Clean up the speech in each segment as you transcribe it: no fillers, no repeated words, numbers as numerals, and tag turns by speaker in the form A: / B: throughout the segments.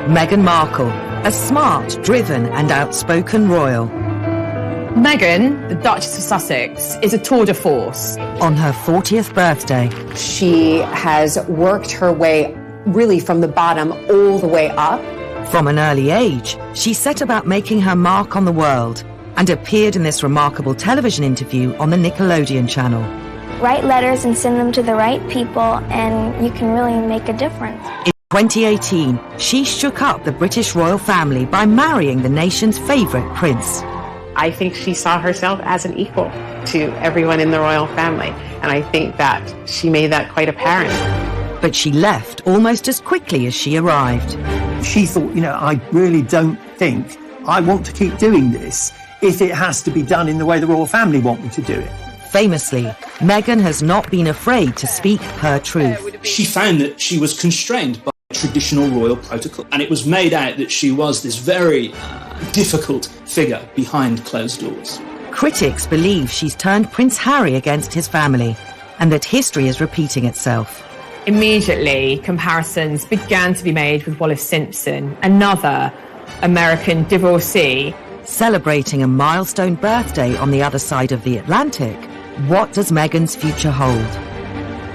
A: Meghan Markle, a smart, driven and outspoken royal.
B: Meghan, the Duchess of Sussex, is a tour de force.
A: On her 40th birthday,
C: she has worked her way really from the bottom all the way up.
A: From an early age, she set about making her mark on the world and appeared in this remarkable television interview on the Nickelodeon channel.
D: Write letters and send them to the right people, and you can really make a difference.
A: In 2018, she shook up the British royal family by marrying the nation's favourite prince.
E: I think she saw herself as an equal to everyone in the royal family, and I think that she made that quite apparent.
A: But she left almost as quickly as she arrived.
F: She thought, I really don't think I want to keep doing this if it has to be done in the way the royal family want me to do it.
A: Famously, Meghan has not been afraid to speak her truth.
G: She found that she was constrained by traditional royal protocol, and it was made out that she was this very difficult figure behind closed doors.
A: Critics believe she's turned Prince Harry against his family, and that history is repeating itself.
B: Immediately, comparisons began to be made with Wallis Simpson, another American divorcee.
A: Celebrating a milestone birthday on the other side of the Atlantic, what does Meghan's future hold?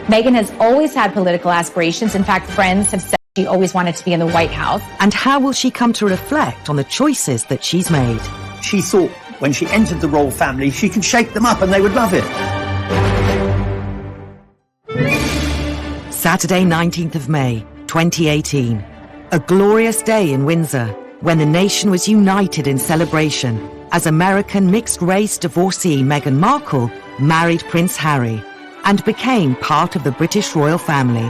H: Meghan has always had political aspirations. In fact, friends have said she always wanted to be in the White House.
A: And how will she come to reflect on the choices that she's made?
F: She thought when she entered the royal family, she could shake them up and they would love it.
A: Saturday, 19th of May, 2018. A glorious day in Windsor, when the nation was united in celebration as American mixed-race divorcee Meghan Markle married Prince Harry and became part of the British royal family.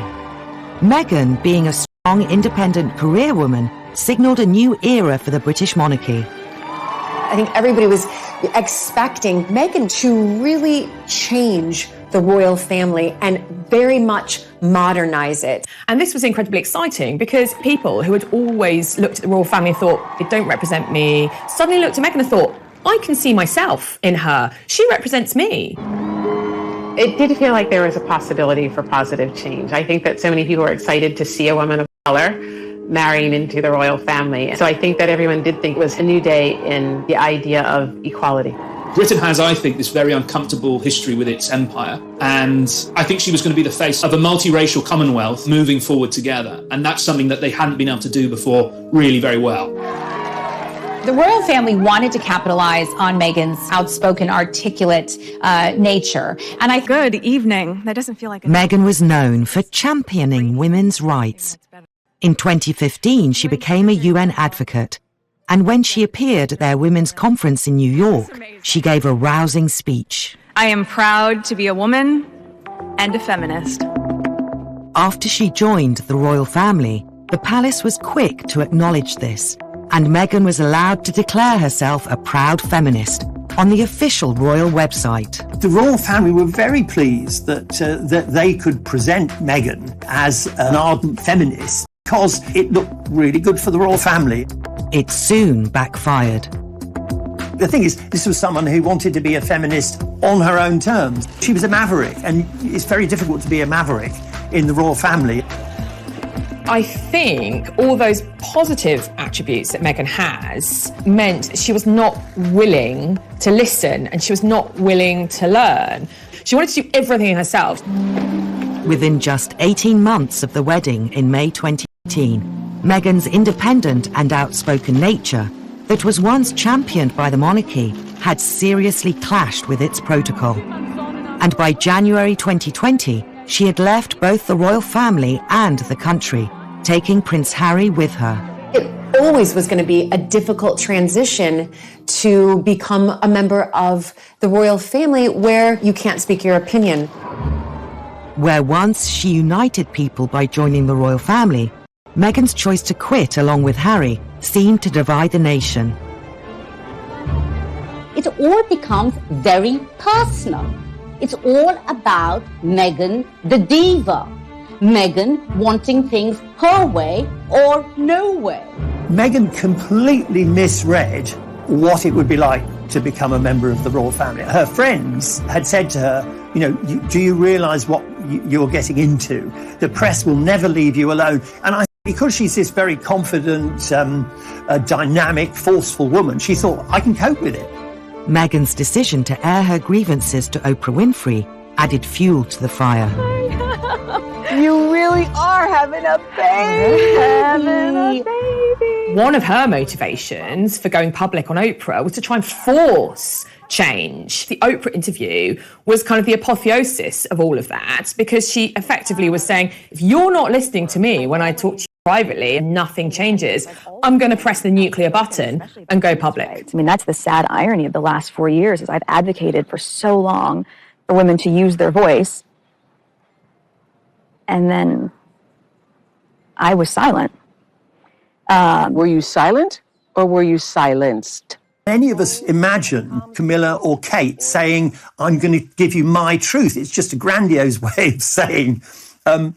A: Meghan, being a strong, independent career woman, signalled a new era for the British monarchy.
C: I think everybody was expecting Meghan to really change the royal family and very much modernize it.
B: And this was incredibly exciting because people who had always looked at the royal family and thought, they don't represent me, suddenly looked at Meghan and thought, I can see myself in her. She represents me.
E: It did feel like there was a possibility for positive change. I think that so many people were excited to see a woman of color marrying into the royal family. So I think that everyone did think it was a new day in the idea of equality.
G: Britain has, I think, this very uncomfortable history with its empire, and I think she was going to be the face of a multiracial Commonwealth moving forward together, and that's something that they hadn't been able to do before really very well.
H: The royal family wanted to capitalize on Meghan's outspoken, articulate nature. And
I: Good evening. That doesn't feel like
A: Meghan was known for championing women's rights. In 2015, she became a UN advocate. And when she appeared at their women's conference in New York, she gave a rousing speech.
I: I am proud to be a woman and a feminist.
A: After she joined the royal family, the palace was quick to acknowledge this, and Meghan was allowed to declare herself a proud feminist on the official royal website.
F: The royal family were very pleased that they could present Meghan as an ardent feminist because it looked really good for the royal family.
A: It soon backfired.
F: The thing is, this was someone who wanted to be a feminist on her own terms. She was a maverick, and it's very difficult to be a maverick in the royal family.
B: I think all those positive attributes that Meghan has meant that she was not willing to listen and she was not willing to learn. She wanted to do everything herself.
A: Within just 18 months of the wedding in May 2018, Meghan's independent and outspoken nature, that was once championed by the monarchy, had seriously clashed with its protocol. And by January 2020, she had left both the royal family and the country, taking Prince Harry with her.
C: It always was going to be a difficult transition to become a member of the royal family where you can't speak your opinion.
A: Where once she united people by joining the royal family, Meghan's choice to quit along with Harry seemed to divide the nation.
J: It all becomes very personal. It's all about Meghan the diva. Meghan wanting things her way or no way.
F: Meghan completely misread what it would be like to become a member of the royal family. Her friends had said to her, do you realise what you're getting into? The press will never leave you alone. And I Because she's this very confident, dynamic, forceful woman, she thought, I can cope with it.
A: Meghan's decision to air her grievances to Oprah Winfrey added fuel to the fire.
I: You really are having a baby.
B: One of her motivations for going public on Oprah was to try and force change. The Oprah interview was kind of the apotheosis of all of that, because she effectively was saying, if you're not listening to me when I talk to you privately and nothing changes, I'm going to press the nuclear button and go public.
K: I mean, that's the sad irony of the last 4 years, is I've advocated for so long for women to use their voice, and then I was silent.
L: Were you silent or were you silenced?
F: Any of us imagine Camilla or Kate saying, I'm going to give you my truth. It's just a grandiose way of saying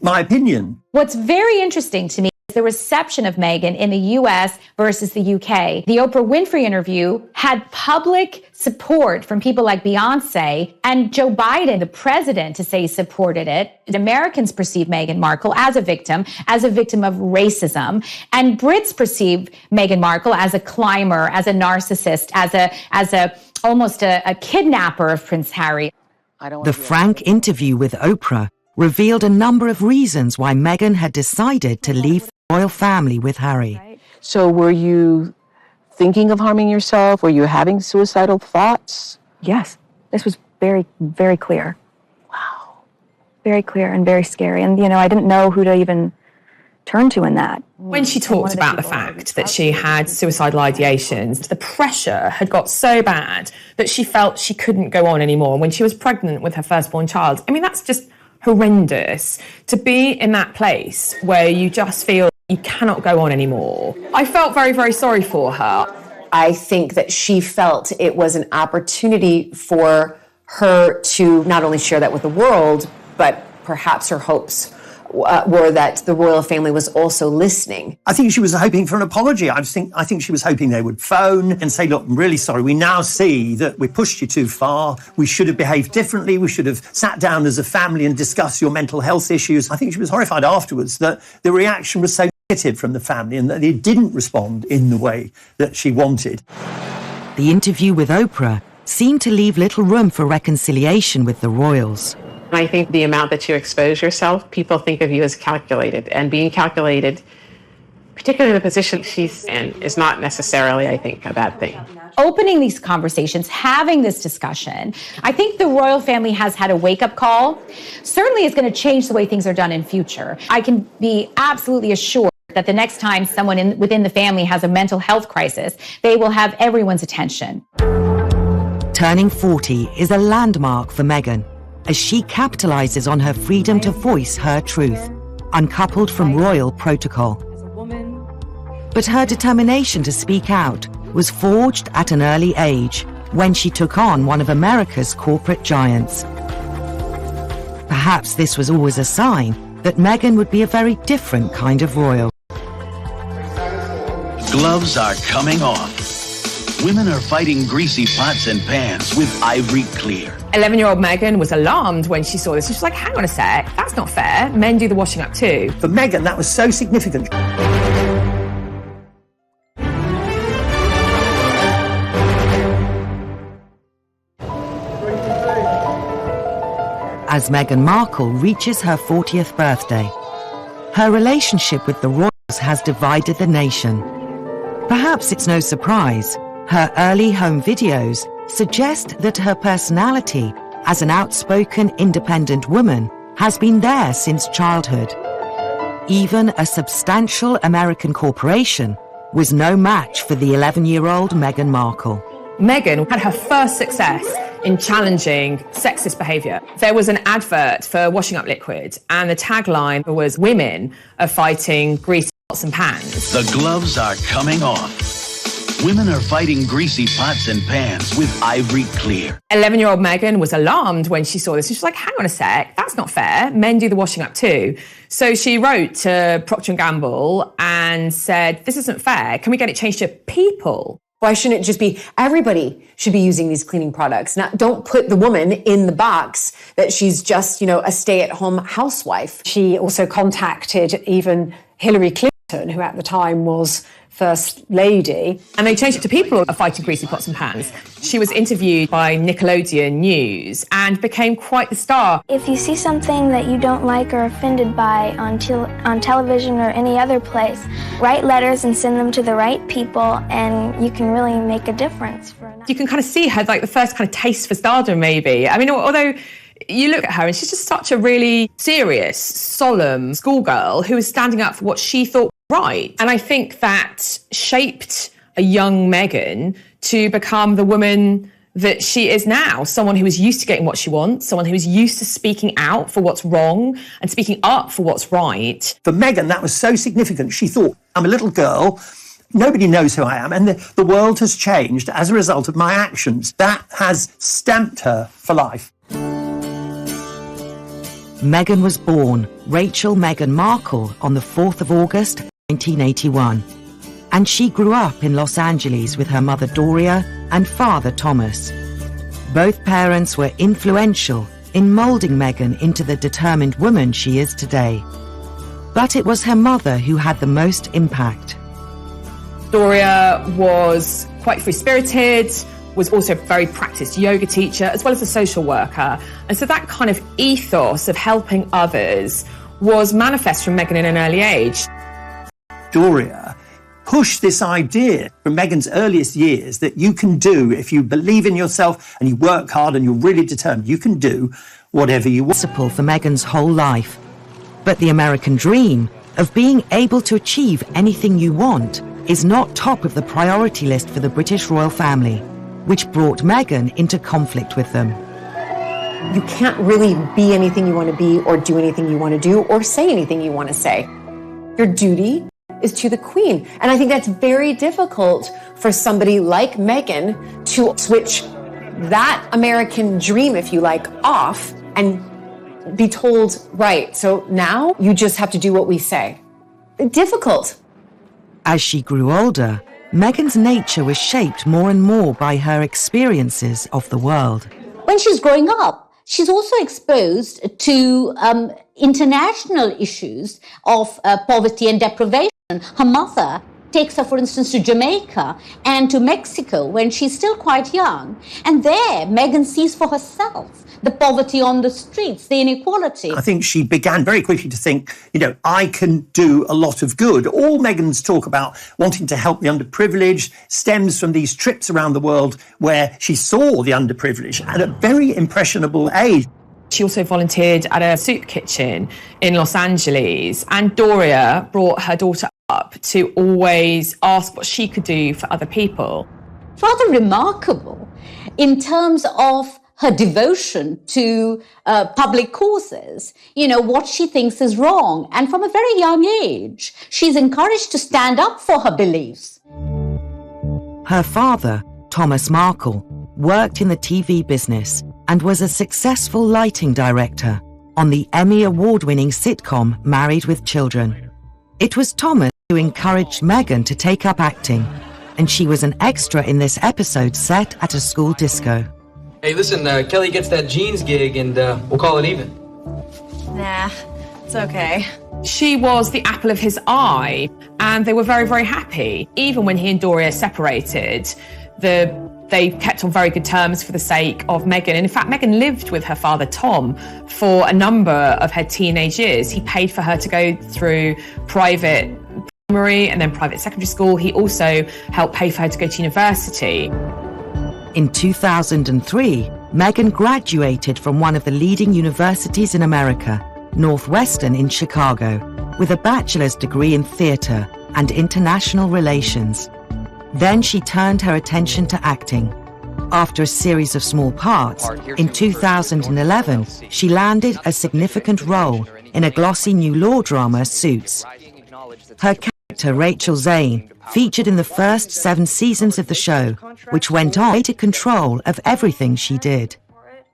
F: my opinion.
H: What's very interesting to me is the reception of Meghan in the US versus the UK. The Oprah Winfrey interview had public support from people like Beyonce and Joe Biden, the president, to say he supported it. Americans perceive Meghan Markle as a victim of racism. And Brits perceive Meghan Markle as a climber, as a narcissist, as almost a kidnapper of Prince Harry.
A: The frank interview with Oprah revealed a number of reasons why Meghan had decided to leave the royal family with Harry.
L: So were you thinking of harming yourself? Were you having suicidal thoughts?
K: Yes, this was very, very clear.
L: Wow.
K: Very clear and very scary. And, I didn't know who to even turn to in that.
B: When she talked about the fact that she had suicidal ideations, the pressure had got so bad that she felt she couldn't go on anymore. When she was pregnant with her firstborn child, I mean, that's just horrendous, to be in that place where you just feel you cannot go on anymore. I felt very, very sorry for her.
C: I think that she felt it was an opportunity for her to not only share that with the world, but perhaps her hopes were that the royal family was also listening.
F: I think she was hoping for an apology. I think she was hoping they would phone and say, look, I'm really sorry. We now see that we pushed you too far. We should have behaved differently. We should have sat down as a family and discussed your mental health issues. I think she was horrified afterwards that the reaction was so negative from the family and that they didn't respond in the way that she wanted.
A: The interview with Oprah seemed to leave little room for reconciliation with the royals.
E: I think the amount that you expose yourself, people think of you as calculated, and being calculated, particularly in the position she's in, is not necessarily, I think, a bad thing.
H: Opening these conversations, having this discussion, I think the royal family has had a wake-up call. Certainly it's going to change the way things are done in future. I can be absolutely assured that the next time someone within the family has a mental health crisis, they will have everyone's attention.
A: Turning 40 is a landmark for Meghan, as she capitalizes on her freedom to voice her truth, uncoupled from royal protocol. But her determination to speak out was forged at an early age, when she took on one of America's corporate giants. Perhaps this was always a sign that Meghan would be a very different kind of royal.
M: Gloves are coming off. Women are fighting greasy pots and pans with Ivory Clear.
B: 11-year-old Meghan was alarmed when she saw this. She was like, hang on a sec, that's not fair. Men do the washing up too.
F: For Meghan, that was so significant.
A: As Meghan Markle reaches her 40th birthday, her relationship with the royals has divided the nation. Perhaps it's no surprise. Her early home videos suggest that her personality as an outspoken, independent woman has been there since childhood. Even a substantial American corporation was no match for the 11-year-old Meghan Markle.
B: Meghan had her first success in challenging sexist behaviour. There was an advert for washing up liquid, and the tagline was, "Women are fighting greasy pots and pans."
M: The gloves are coming off. Women are fighting greasy pots and pans with Ivory Clear.
B: 11-year-old Meghan was alarmed when she saw this. She was like, hang on a sec, that's not fair. Men do the washing up too. So she wrote to Procter & Gamble and said, this isn't fair. Can we get it changed to people?
C: Why shouldn't it just be everybody should be using these cleaning products? Now, don't put the woman in the box that she's just, a stay-at-home housewife.
N: She also contacted even Hillary Clinton
C: who at the time was First Lady.
B: And they changed it to People Are Fighting Greasy Pots and Pans. She was interviewed by Nickelodeon News and became quite the star.
D: If you see something that you don't like or offended by on television or any other place, write letters and send them to the right people, and you can really make a difference.
B: You can kind of see her, like the first kind of taste for stardom, maybe. I mean, although you look at her and she's just such a really serious, solemn schoolgirl who was standing up for what she thought right. And I think that shaped a young Meghan to become the woman that she is now, someone who is used to getting what she wants, someone who is used to speaking out for what's wrong and speaking up for what's right.
F: For Meghan, that was so significant. She thought, I'm a little girl, nobody knows who I am, and the world has changed as a result of my actions. That has stamped her for life.
A: Meghan was born Rachel Meghan Markle on the 4th of August, 1981. And she grew up in Los Angeles with her mother Doria and father Thomas. Both parents were influential in moulding Meghan into the determined woman she is today. But it was her mother who had the most impact.
B: Doria was quite free-spirited, was also a very practiced yoga teacher, as well as a social worker. And so that kind of ethos of helping others was manifest from Meghan in an early age.
F: Doria pushed this idea from Meghan's earliest years that you can do, if you believe in yourself and you work hard and you're really determined, you can do whatever you want.
A: Principle for Meghan's whole life. But the American dream of being able to achieve anything you want is not top of the priority list for the British royal family, which brought Meghan into conflict with them.
C: You can't really be anything you want to be or do anything you want to do or say anything you want to say. Your duty is to the Queen. And I think that's very difficult for somebody like Meghan to switch that American dream, if you like, off and be told, right, so now you just have to do what we say. Difficult.
A: As she grew older, Meghan's nature was shaped more and more by her experiences of the world.
J: When she's growing up, she's also exposed to international issues of poverty and deprivation. Her mother takes her, for instance, to Jamaica and to Mexico when she's still quite young. And there, Meghan sees for herself the poverty on the streets, the inequality.
F: I think she began very quickly to think, I can do a lot of good. All Meghan's talk about wanting to help the underprivileged stems from these trips around the world where she saw the underprivileged at a very impressionable age.
B: She also volunteered at a soup kitchen in Los Angeles, and Doria brought her daughter up to always ask what she could do for other people.
J: Rather remarkable in terms of her devotion to public causes, what she thinks is wrong. And from a very young age, she's encouraged to stand up for her beliefs.
A: Her father, Thomas Markle, worked in the TV business and was a successful lighting director on the Emmy Award-winning sitcom Married with Children. It was Thomas who encouraged Meghan to take up acting, and she was an extra in this episode set at a school disco.
N: Hey, listen, Kelly gets that jeans gig and we'll call it even.
I: Nah, it's okay.
B: She was the apple of his eye, and they were very, very happy. Even when he and Doria separated, they kept on very good terms for the sake of Meghan. And in fact, Meghan lived with her father, Tom, for a number of her teenage years. He paid for her to go through private primary and then private secondary school. He also helped pay for her to go to university.
A: In 2003, Meghan graduated from one of the leading universities in America, Northwestern in Chicago, with a bachelor's degree in theatre and international relations. Then she turned her attention to acting. After a series of small parts, in 2011, she landed a significant role in a glossy new law drama, Suits. Her character, Rachel Zane, featured in the first 7 seasons of the show, which went on to take control of everything she did.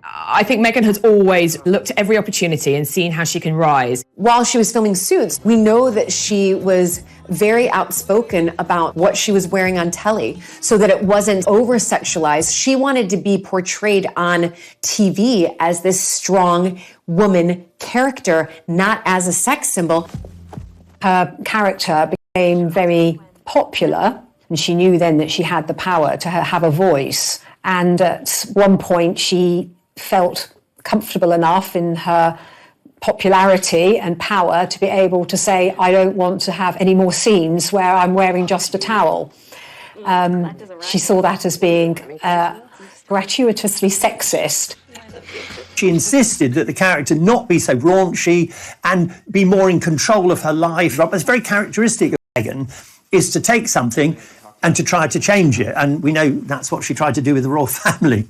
B: I think Meghan has always looked at every opportunity and seen how she can rise.
C: While she was filming Suits, we know that she was very outspoken about what she was wearing on telly so that it wasn't over-sexualized. She wanted to be portrayed on TV as this strong woman character, not as a sex symbol.
O: Her character became very popular, and she knew then that she had the power to have a voice. And at one point, she felt comfortable enough in her popularity and power to be able to say, I don't want to have any more scenes where I'm wearing just a towel. She saw that as being gratuitously sexist.
F: She insisted that the character not be so raunchy and be more in control of her life. What's very characteristic of Meghan is to take something and to try to change it. And we know that's what she tried to do with the royal family.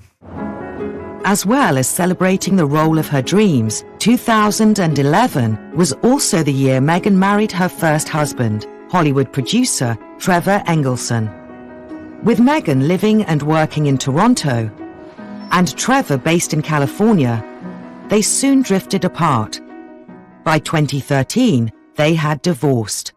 A: As well as celebrating the role of her dreams, 2011 was also the year Meghan married her first husband, Hollywood producer Trevor Engelson. With Meghan living and working in Toronto, and Trevor based in California, they soon drifted apart. By 2013, they had divorced.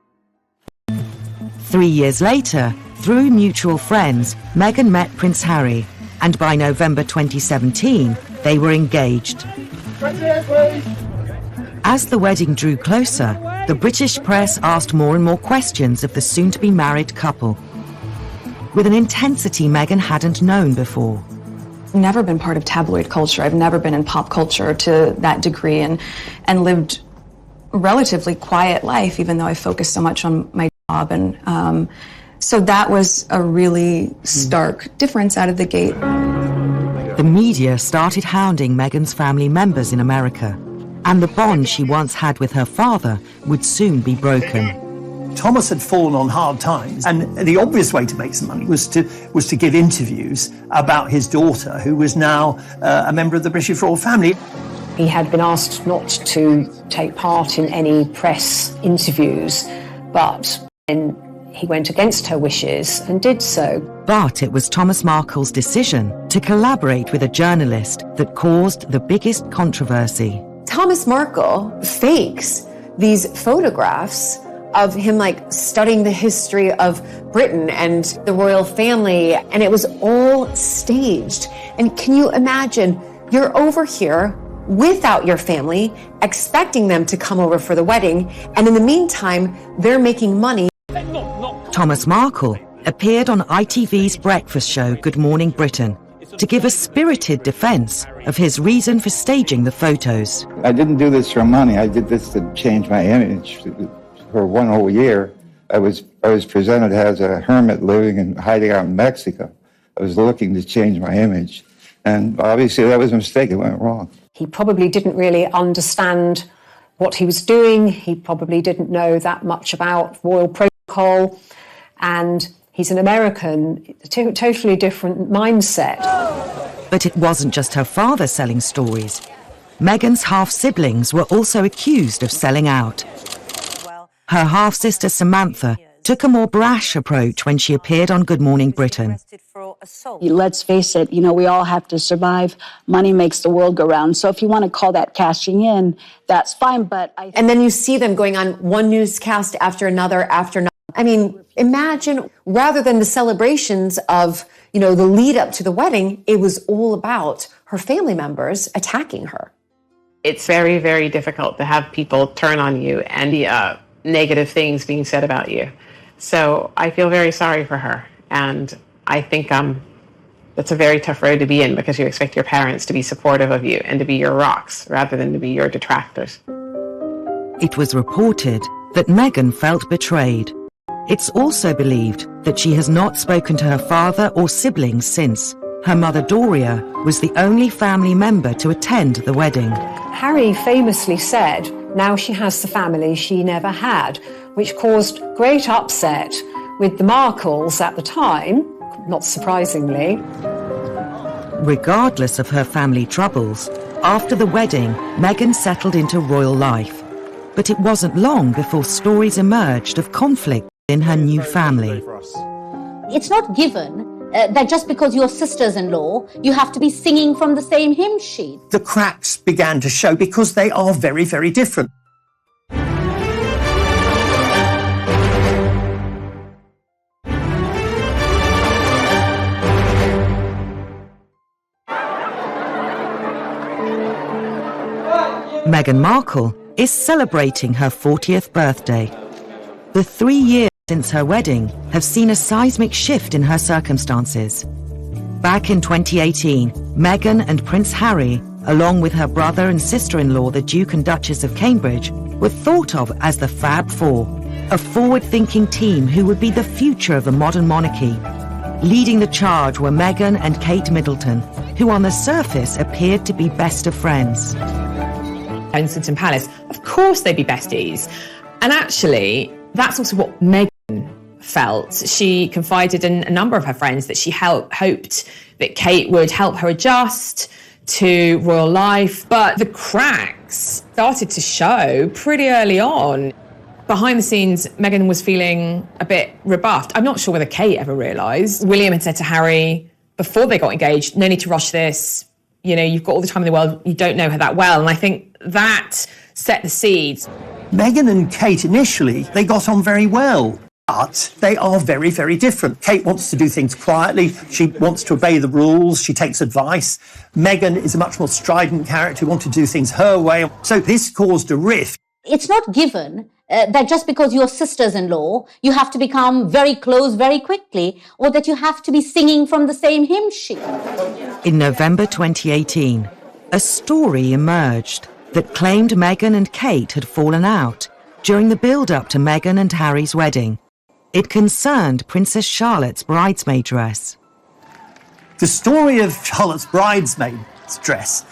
A: 3 years later, through mutual friends, Meghan met Prince Harry, and by November 2017, they were engaged. As the wedding drew closer, the British press asked more and more questions of the soon-to-be married couple, with an intensity Meghan hadn't known before.
I: I've never been part of tabloid culture. I've never been in pop culture to that degree, and lived a relatively quiet life, even though I focused so much on my job. And so that was a really stark difference out of the gate.
A: The media started hounding Meghan's family members in America, and the bond she once had with her father would soon be broken.
F: Thomas had fallen on hard times, and the obvious way to make some money was to give interviews about his daughter, who was now a member of the British royal family.
O: He had been asked not to take part in any press interviews, but then he went against her wishes and did so.
A: But it was Thomas Markle's decision to collaborate with a journalist that caused the biggest controversy.
C: Thomas Markle fakes these photographs of him studying the history of Britain and the royal family, and it was all staged. And can you imagine, you're over here without your family, expecting them to come over for the wedding, and in the meantime, they're making money.
A: Thomas Markle appeared on ITV's breakfast show Good Morning Britain to give a spirited defense of his reason for staging the photos.
P: I didn't do this for money. I did this to change my image. For 1 whole year, I was presented as a hermit living and hiding out in Mexico. I was looking to change my image. And obviously that was a mistake. It went wrong.
O: He probably didn't really understand what he was doing. He probably didn't know that much about royal protocol. And he's an American, totally different mindset.
A: But it wasn't just her father selling stories. Meghan's half-siblings were also accused of selling out. Her half-sister Samantha took a more brash approach when she appeared on Good Morning Britain.
Q: Let's face it, we all have to survive. Money makes the world go round. So if you want to call that cashing in, that's fine.
C: And then you see them going on one newscast after another. I mean, imagine, rather than the celebrations of, the lead up to the wedding, it was all about her family members attacking her.
E: It's very, very difficult to have people turn on you and the negative things being said about you. So I feel very sorry for her. And I think that's a very tough road to be in, because you expect your parents to be supportive of you and to be your rocks rather than to be your detractors.
A: It was reported that Meghan felt betrayed. It's also believed that she has not spoken to her father or siblings since. Her mother Doria was the only family member to attend the wedding.
O: Harry famously said, now she has the family she never had, which caused great upset with the Markles at the time, not surprisingly.
A: Regardless of her family troubles, after the wedding, Meghan settled into royal life. But it wasn't long before stories emerged of conflict in her new family.
J: It's not given that just because you're sisters-in-law, you have to be singing from the same hymn sheet.
F: The cracks began to show because they are very, very different.
A: Meghan Markle is celebrating her 40th birthday. The 3 years since her wedding have seen a seismic shift in her circumstances. Back in 2018, Meghan and Prince Harry, along with her brother and sister-in-law, the Duke and Duchess of Cambridge, were thought of as the Fab Four, a forward-thinking team who would be the future of the modern monarchy. Leading the charge were Meghan and Kate Middleton, who on the surface appeared to be best of friends.
B: Kensington Palace, of course they'd be besties. And actually, that's also what Meghan felt. She confided in a number of her friends that she hoped that Kate would help her adjust to royal life. But the cracks started to show pretty early on. Behind the scenes, Meghan was feeling a bit rebuffed. I'm not sure whether Kate ever realised. William had said to Harry before they got engaged, no need to rush this. You know, you've got all the time in the world. You don't know her that well. And I think that set the seeds.
F: Meghan and Kate initially, they got on very well. But they are very, very different. Kate wants to do things quietly. She wants to obey the rules. She takes advice. Meghan is a much more strident character who wants to do things her way. So this caused a rift.
J: It's not given that just because you're sisters-in-law, you have to become very close very quickly, or that you have to be singing from the same hymn sheet.
A: In November 2018, a story emerged that claimed Meghan and Kate had fallen out during the build-up to Meghan and Harry's wedding. It concerned Princess Charlotte's bridesmaid dress.
F: The story of Charlotte's bridesmaid dress,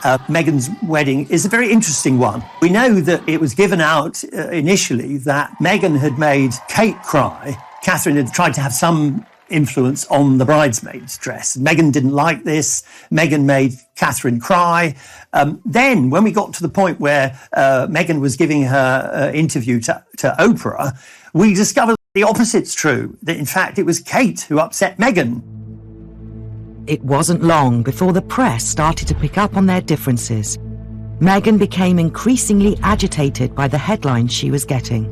F: Meghan's wedding, is a very interesting one. We know that it was given out initially that Meghan had made Kate cry. Catherine had tried to have some influence on the bridesmaid's dress. Meghan didn't like this. Meghan made Catherine cry. Then, when we got to the point where Meghan was giving her interview to Oprah, we discovered the opposite's true, that in fact it was Kate who upset Meghan.
A: It wasn't long before the press started to pick up on their differences. Meghan became increasingly agitated by the headlines she was getting.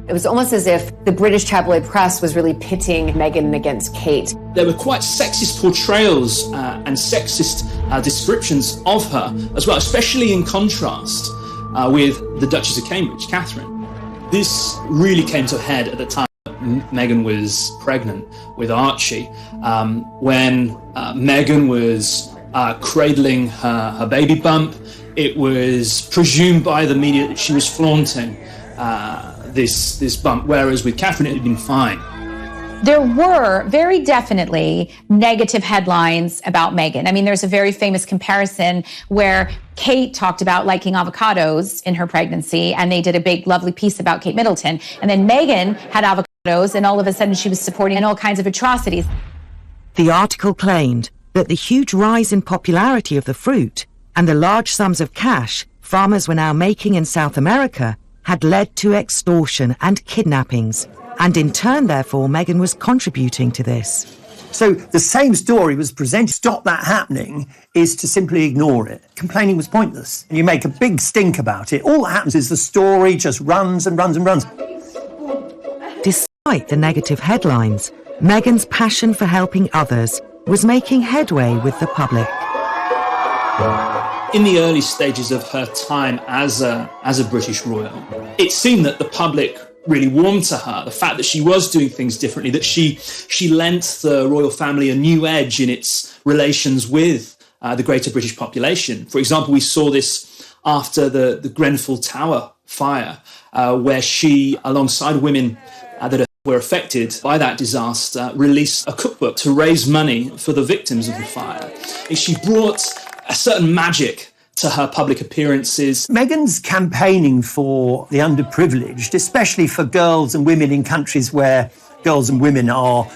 C: It was almost as if the British tabloid press was really pitting Meghan against Kate.
G: There were quite sexist portrayals and sexist descriptions of her as well, especially in contrast with the Duchess of Cambridge, Catherine. This really came to a head at the time Meghan was pregnant with Archie, when Meghan was cradling her baby bump. It was presumed by the media that she was flaunting this bump, whereas with Catherine it had been fine.
H: There were very definitely negative headlines about Meghan. I mean, there's a very famous comparison where Kate talked about liking avocados in her pregnancy, and they did a big, lovely piece about Kate Middleton. And then Meghan had avocados, and all of a sudden she was supporting all kinds of atrocities.
A: The article claimed that the huge rise in popularity of the fruit and the large sums of cash farmers were now making in South America had led to extortion and kidnappings. And in turn, therefore, Meghan was contributing to this.
F: So the same story was presented. Stop that happening is to simply ignore it. Complaining was pointless. You make a big stink about it. All that happens is the story just runs and runs and runs.
A: Despite the negative headlines, Meghan's passion for helping others was making headway with the public.
G: In the early stages of her time as a British royal, it seemed that the public really warmed to her. The fact that she was doing things differently, that she lent the royal family a new edge in its relations with the greater British population. For example, we saw this after the Grenfell Tower fire, where she, alongside women that were affected by that disaster, released a cookbook to raise money for the victims of the fire. She brought a certain magic to her public appearances.
F: Meghan's campaigning for the underprivileged, especially for girls and women in countries where girls and women are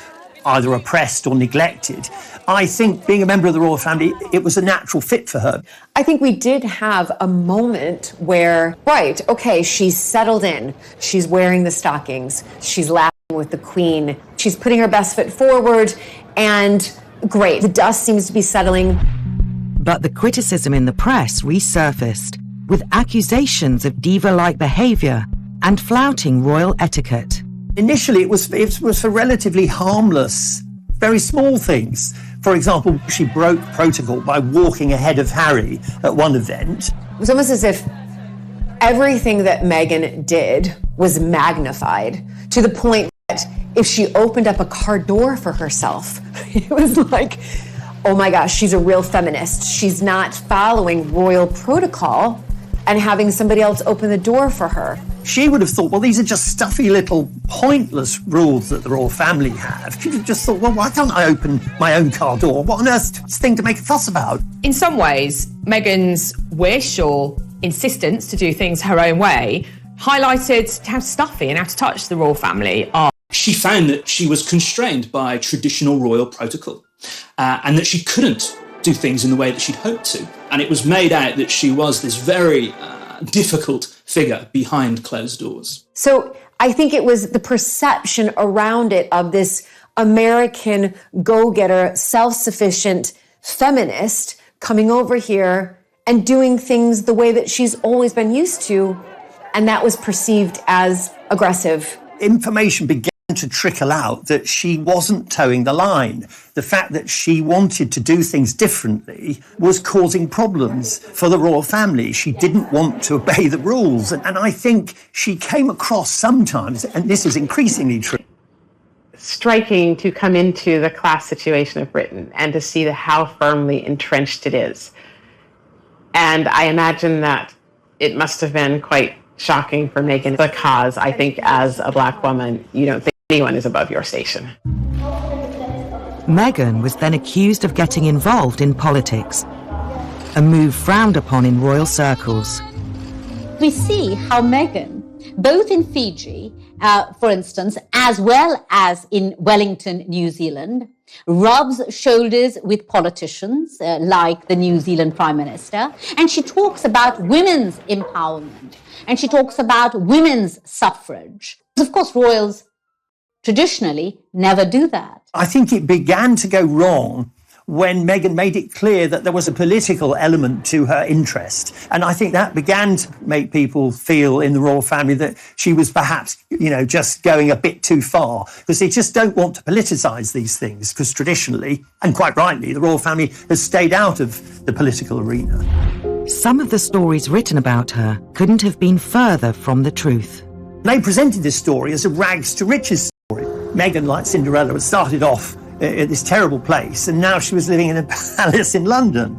F: either oppressed or neglected, I think being a member of the royal family, it was a natural fit for her.
C: I think we did have a moment where, right, okay, she's settled in. She's wearing the stockings. She's laughing with the Queen. She's putting her best foot forward, and great. The dust seems to be settling.
A: But the criticism in the press resurfaced, with accusations of diva-like behaviour and flouting royal etiquette.
F: Initially, it was for relatively harmless, very small things. For example, she broke protocol by walking ahead of Harry at one event.
C: It was almost as if Everything that Meghan did was magnified to the point that if she opened up a car door for herself, it was like, oh my gosh, she's a real feminist. She's not following royal protocol and having somebody else open the door for her.
F: She would have thought, well, these are just stuffy little pointless rules that the royal family have. She'd have just thought, well, why can't I open my own car door? What on earth is this thing to make a fuss about?
B: In some ways, Meghan's wish or insistence to do things her own way highlighted how stuffy and out of touch the royal family are.
G: She found that she was constrained by traditional royal protocol and that she couldn't do things in the way that she'd hoped to. And it was made out that she was this very difficult figure behind closed doors.
C: So I think it was the perception around it of this American go-getter, self-sufficient feminist coming over here and doing things the way that she's always been used to. And that was perceived as aggressive.
F: Information began to trickle out that she wasn't towing the line. The fact that she wanted to do things differently was causing problems for the royal family. She didn't want to obey the rules. And I think she came across sometimes, and this is increasingly true,
E: striking to come into the class situation of Britain and to see how firmly entrenched it is. And I imagine that it must have been quite shocking for Meghan because I think as a black woman, you don't think anyone is above your station.
A: Meghan was then accused of getting involved in politics, a move frowned upon in royal circles.
J: We see how Meghan, both in Fiji, for instance, as well as in Wellington, New Zealand, rubs shoulders with politicians like the New Zealand Prime Minister, and she talks about women's empowerment, and she talks about women's suffrage. Of course, royals traditionally never do that.
F: I think it began to go wrong when Meghan made it clear that there was a political element to her interest. And I think that began to make people feel in the royal family that she was perhaps, just going a bit too far, because they just don't want to politicise these things, because traditionally, and quite rightly, the royal family has stayed out of the political arena.
A: Some of the stories written about her couldn't have been further from the truth.
F: They presented this story as a rags to riches story. Meghan, like Cinderella, had started off at this terrible place, and now she was living in a palace in London.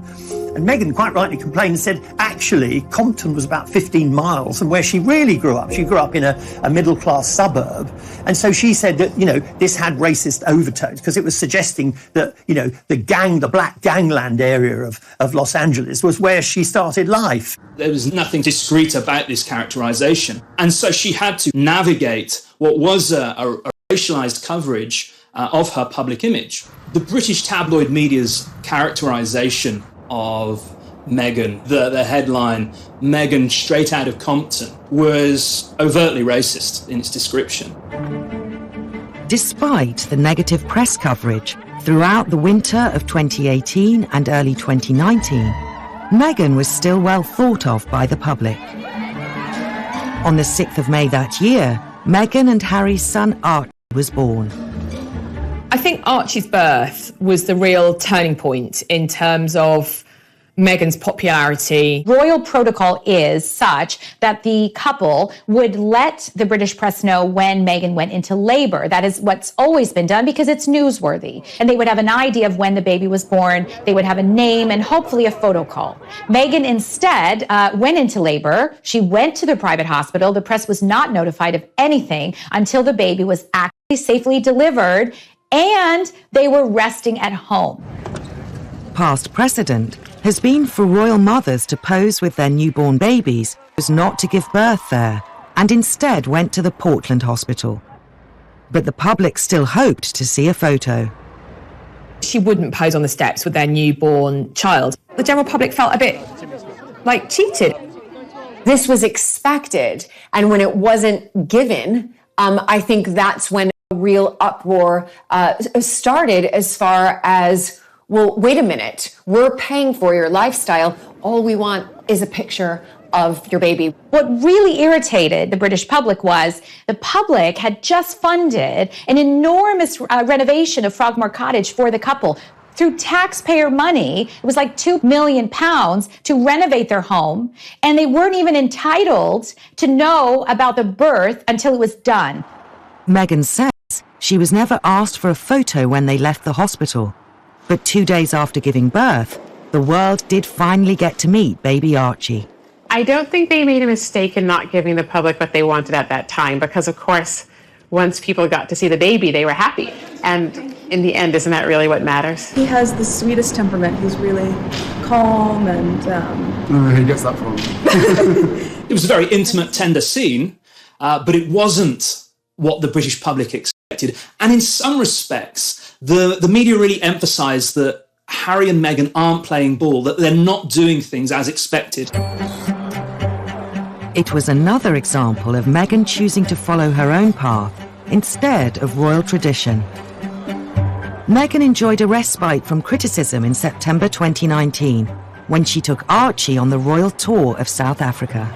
F: And Meghan quite rightly complained and said, actually, Compton was about 15 miles from where she really grew up. She grew up in a middle-class suburb. And so she said that, this had racist overtones because it was suggesting that, the black gangland area of Los Angeles was where she started life.
G: There was nothing discreet about this characterization. And so she had to navigate what was a racialized coverage of her public image. The British tabloid media's characterization of Meghan, the headline, Meghan straight out of Compton, was overtly racist in its description.
A: Despite the negative press coverage throughout the winter of 2018 and early 2019, Meghan was still well thought of by the public. On the 6th of May that year, Meghan and Harry's son Archie was born.
B: I think Archie's birth was the real turning point in terms of Meghan's popularity.
H: Royal protocol is such that the couple would let the British press know when Meghan went into labor. That is what's always been done because it's newsworthy. And they would have an idea of when the baby was born. They would have a name and hopefully a photo call. Meghan instead went into labor. She went to the private hospital. The press was not notified of anything until the baby was actually safely delivered and they were resting at home.
A: Past precedent has been for royal mothers to pose with their newborn babies, was not to give birth there, and instead went to the Portland hospital. But the public still hoped to see a photo.
B: She wouldn't pose on the steps with their newborn child. The general public felt a bit cheated.
C: This was expected, and when it wasn't given, I think that's when a real uproar started as far as, well, wait a minute, we're paying for your lifestyle. All we want is a picture of your baby.
H: What really irritated the British public was the public had just funded an enormous renovation of Frogmore Cottage for the couple. through taxpayer money. It was like £2 million to renovate their home. And they weren't even entitled to know about the birth until it was done.
A: Meghan says she was never asked for a photo when they left the hospital. But 2 days after giving birth, the world did finally get to meet baby Archie.
E: I don't think they made a mistake in not giving the public what they wanted at that time, because, of course, once people got to see the baby, they were happy. And in the end, isn't that really what matters?
I: He has the sweetest temperament. He's really calm and...
R: He gets that from
G: It was a very intimate, tender scene, but it wasn't what the British public expected. And in some respects, the media really emphasised that Harry and Meghan aren't playing ball, that they're not doing things as expected.
A: It was another example of Meghan choosing to follow her own path instead of royal tradition. Meghan enjoyed a respite from criticism in September 2019 when she took Archie on the royal tour of South Africa.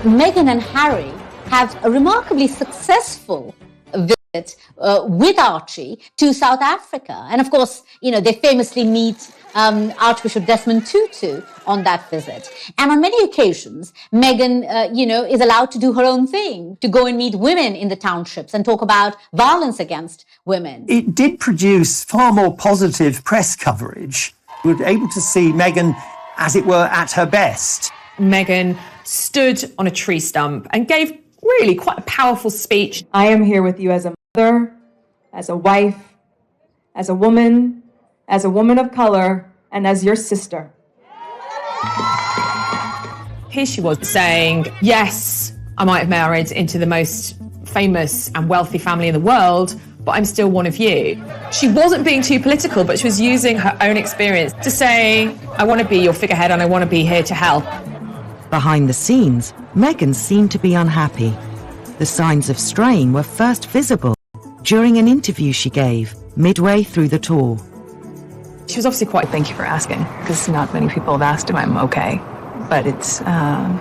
J: Meghan and Harry have a remarkably successful visit with Archie to South Africa. And of course, they famously meet Archbishop Desmond Tutu on that visit. And on many occasions, Meghan, is allowed to do her own thing, to go and meet women in the townships and talk about violence against women.
F: It did produce far more positive press coverage. We were able to see Meghan, as it were, at her best.
B: Meghan stood on a tree stump and gave really quite a powerful speech.
I: I am here with you as a mother, as a wife, as a woman of color, and as your sister.
B: Here she was saying, yes, I might have married into the most famous and wealthy family in the world, but I'm still one of you. She wasn't being too political, but she was using her own experience to say, I want to be your figurehead and I want to be here to help.
A: Behind the scenes, Meghan seemed to be unhappy. The signs of strain were first visible during an interview she gave midway through the tour.
B: She was obviously quite...
I: Thank you for asking, because not many people have asked if I'm okay. But it's a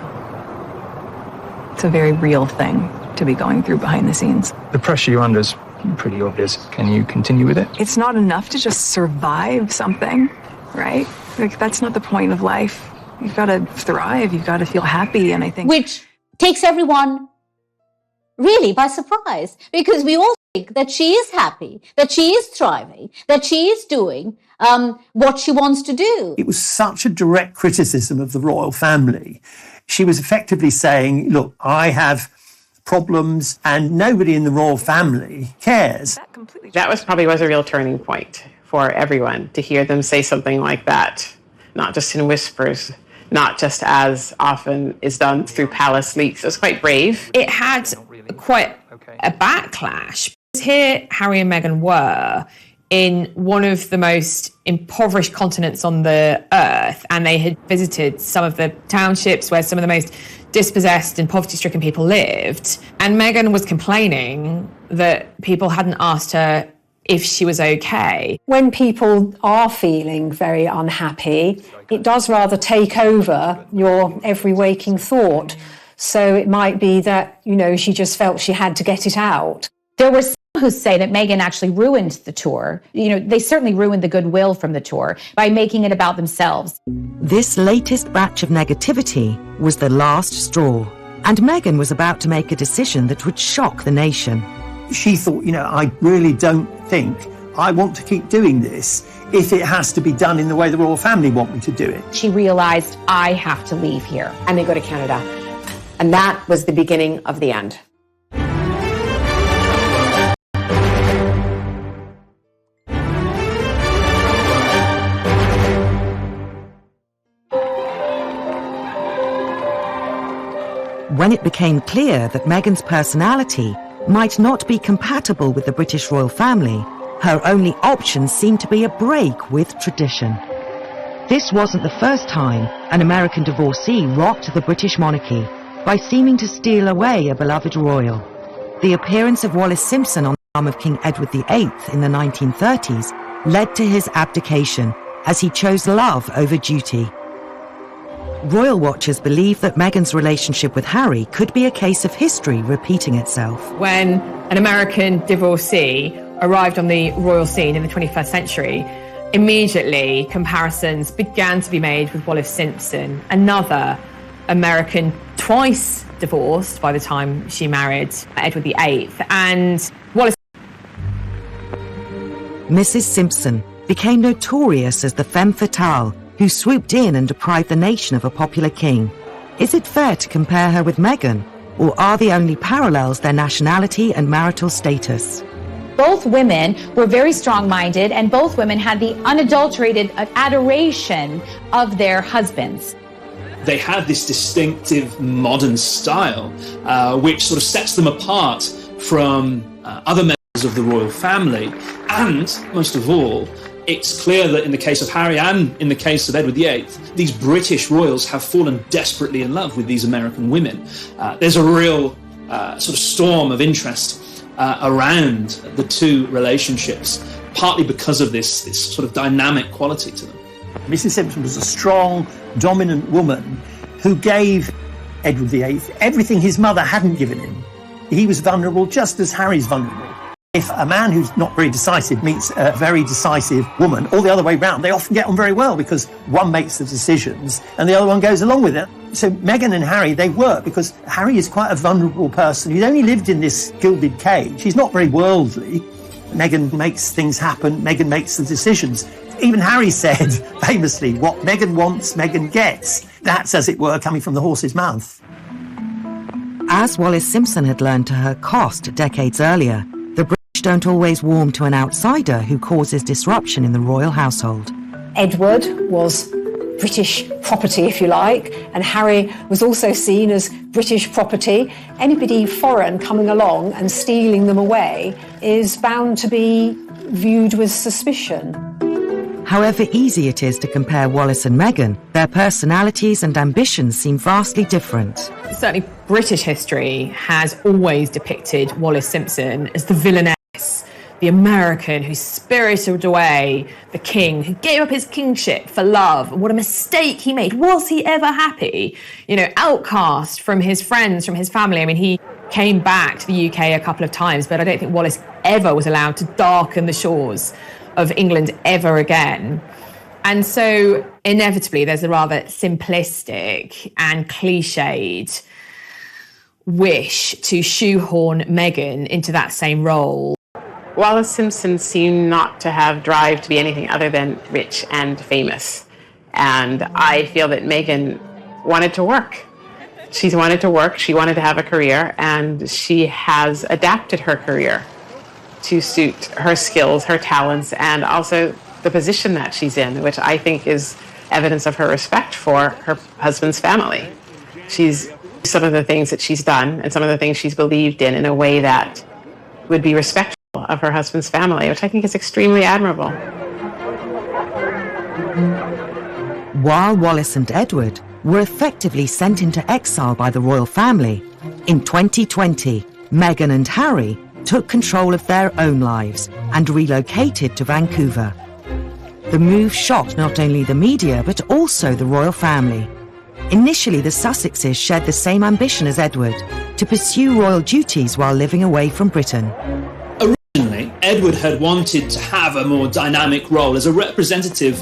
I: very real thing to be going through behind the scenes.
R: The pressure you're under is pretty obvious. Can you continue with it?
I: It's not enough to just survive something, right? Like, that's not the point of life. You've got to thrive. You've got to feel happy. And I think...
J: Which takes everyone really by surprise, because we all think that she is happy, that she is thriving, that she is doing what she wants to do.
F: It was such a direct criticism of the royal family. She was effectively saying, look, I have problems and nobody in the royal family cares.
E: That was a real turning point for everyone, to hear them say something like that, not just in whispers, not just as often is done through palace leaks. It was quite brave.
B: It had quite a backlash. Here, Harry and Meghan were in one of the most impoverished continents on the earth, and they had visited some of the townships where some of the most dispossessed and poverty-stricken people lived. And Meghan was complaining that people hadn't asked her if she was okay.
O: When people are feeling very unhappy, it does rather take over your every waking thought. So it might be that, she just felt she had to get it out.
H: There were some who say that Meghan actually ruined the tour. They certainly ruined the goodwill from the tour by making it about themselves.
A: This latest batch of negativity was the last straw, and Meghan was about to make a decision that would shock the nation.
F: She thought, I really don't think I want to keep doing this if it has to be done in the way the royal family want me to do it.
H: She realized, I have to leave here.
C: And they go to Canada. And that was the beginning of the end.
A: When it became clear that Meghan's personality might not be compatible with the British royal family, her only option seemed to be a break with tradition. This wasn't the first time an American divorcee rocked the British monarchy by seeming to steal away a beloved royal. The appearance of Wallis Simpson on the arm of King Edward VIII in the 1930s led to his abdication as he chose love over duty. Royal watchers believe that Meghan's relationship with Harry could be a case of history repeating itself.
B: When an American divorcee arrived on the royal scene in the 21st century, immediately comparisons began to be made with Wallis Simpson, another American, twice divorced by the time she married Edward VIII. And Wallis...
A: Mrs. Simpson became notorious as the femme fatale who swooped in and deprived the nation of a popular king. Is it fair to compare her with Meghan, or are the only parallels their nationality and marital status?
H: Both women were very strong-minded, and both women had the unadulterated adoration of their husbands.
G: They had this distinctive modern style, which sort of sets them apart from other members of the royal family. And, most of all, it's clear that in the case of Harry and in the case of Edward VIII, these British royals have fallen desperately in love with these American women. There's a real sort of storm of interest around the two relationships, partly because of this sort of dynamic quality to them.
F: Mrs. Simpson was a strong, dominant woman who gave Edward VIII everything his mother hadn't given him. He was vulnerable just as Harry's vulnerable. If a man who's not very decisive meets a very decisive woman, or the other way round, they often get on very well because one makes the decisions and the other one goes along with it. So Meghan and Harry, they work because Harry is quite a vulnerable person. He's only lived in this gilded cage. He's not very worldly. Meghan makes things happen. Meghan makes the decisions. Even Harry said, famously, what Meghan wants, Meghan gets. That's, as it were, coming from the horse's mouth.
A: As Wallis Simpson had learned to her cost decades earlier, the British don't always warm to an outsider who causes disruption in the royal household.
O: Edward was British property, if you like, and Harry was also seen as British property. Anybody foreign coming along and stealing them away is bound to be viewed with suspicion.
A: However easy it is to compare Wallis and Meghan, their personalities and ambitions seem vastly different.
B: Certainly British history has always depicted Wallis Simpson as the villainess, the American who spirited away the king, who gave up his kingship for love. What a mistake he made. Was he ever happy? You know, outcast from his friends, from his family. I mean, he came back to the UK a couple of times, but I don't think Wallis ever was allowed to darken the shores of England ever again. And so inevitably there's a rather simplistic and cliched wish to shoehorn Meghan into that same role.
E: Wallis Simpson seemed not to have drive to be anything other than rich and famous. And I feel that Meghan wanted to work. She wanted to work, she wanted to have a career, and she has adapted her career to suit her skills, her talents, and also the position that she's in, which I think is evidence of her respect for her husband's family. She's some of the things that she's done and some of the things she's believed in a way that would be respectful of her husband's family, which I think is extremely admirable.
A: While Wallis and Edward were effectively sent into exile by the royal family, in 2020, Meghan and Harry took control of their own lives and relocated to Vancouver. The move shocked not only the media but also the royal family. Initially, the Sussexes shared the same ambition as Edward, to pursue royal duties while living away from Britain.
G: Originally, Edward had wanted to have a more dynamic role as a representative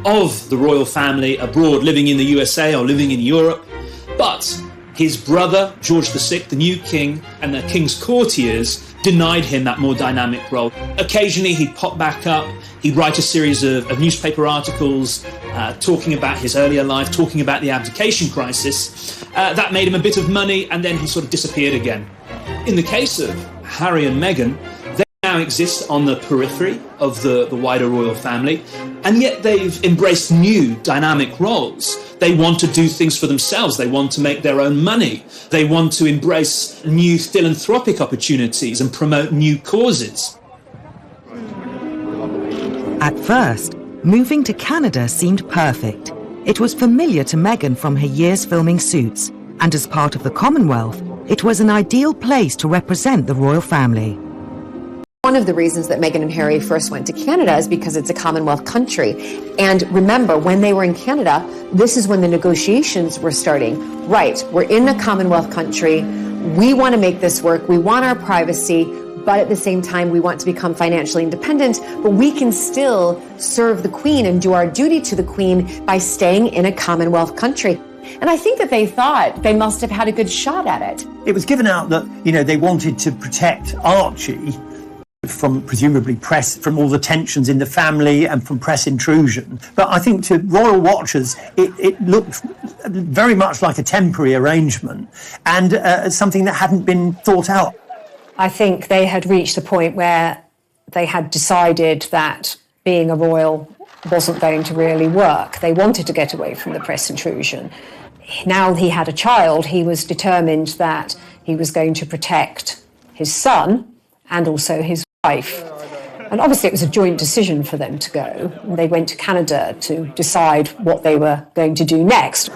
G: of the royal family abroad, living in the USA or living in Europe, but his brother, George VI, the new king, and the king's courtiers denied him that more dynamic role. Occasionally he'd pop back up, he'd write a series of newspaper articles talking about his earlier life, talking about the abdication crisis. That made him a bit of money, and then he sort of disappeared again. In the case of Harry and Meghan, they now exist on the periphery of the wider royal family, and yet they've embraced new dynamic roles. They want to do things for themselves. They want to make their own money. They want to embrace new philanthropic opportunities and promote new causes.
A: At first, moving to Canada seemed perfect. It was familiar to Meghan from her years filming Suits, and as part of the Commonwealth, it was an ideal place to represent the royal family.
C: One of the reasons that Meghan and Harry first went to Canada is because it's a Commonwealth country. And remember, when they were in Canada, this is when the negotiations were starting. Right, we're in a Commonwealth country. We want to make this work. We want our privacy. but at the same time, we want to become financially independent, but we can still serve the Queen and do our duty to the Queen by staying in a Commonwealth country. And I think that they thought they must have had a good shot at it.
F: It was given out that, they wanted to protect Archie from presumably press, from all the tensions in the family and from press intrusion. But I think to royal watchers, it looked very much like a temporary arrangement and something that hadn't been thought out.
O: I think they had reached a point where they had decided that being a royal wasn't going to really work. They wanted to get away from the press intrusion. Now he had a child, he was determined that he was going to protect his son and also his wife. And obviously it was a joint decision for them to go. They went to Canada to decide what they were going to do next.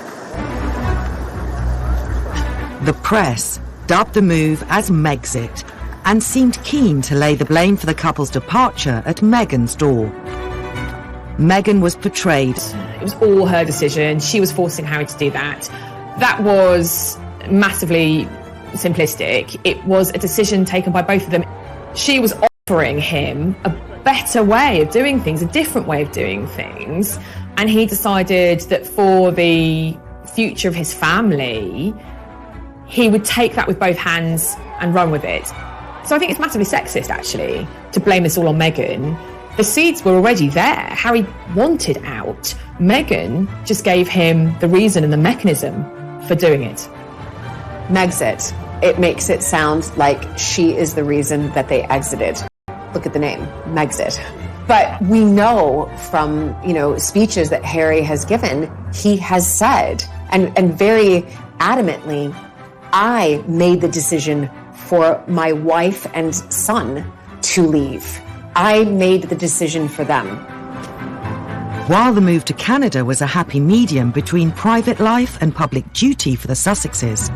A: The press dubbed the move as Megxit and seemed keen to lay the blame for the couple's departure at Meghan's door. Meghan was portrayed.
B: It was all her decision. She was forcing Harry to do that. That was massively simplistic. It was a decision taken by both of them. She was offering him a better way of doing things, a different way of doing things. And he decided that for the future of his family, he would take that with both hands and run with it. So I think it's massively sexist, actually, to blame this all on Meghan. The seeds were already there. Harry wanted out. Meghan just gave him the reason and the mechanism for doing it.
C: Megxit. It makes it sound like she is the reason that they exited. Look at the name, Megxit. But we know from, speeches that Harry has given, he has said, and very adamantly, I made the decision for my wife and son to leave. I made the decision for them.
A: While the move to Canada was a happy medium between private life and public duty for the Sussexes,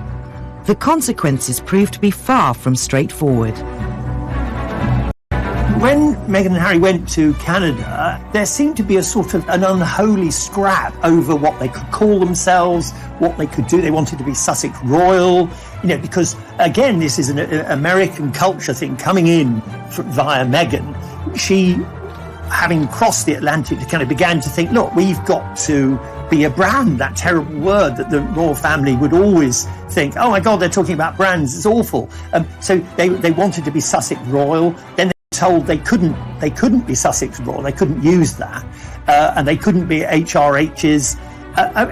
A: the consequences proved to be far from straightforward.
F: When Meghan and Harry went to Canada, there seemed to be a sort of an unholy scrap over what they could call themselves, what they could do. They wanted to be Sussex Royal, because, again, this is an American culture thing coming in via Meghan. She, having crossed the Atlantic to Canada, began to think, look, we've got to be a brand, that terrible word that the royal family would always think, oh my God, they're talking about brands, it's awful. So they wanted to be Sussex Royal. Then they were told they couldn't be Sussex Royal, they couldn't use that, and they couldn't be HRHs.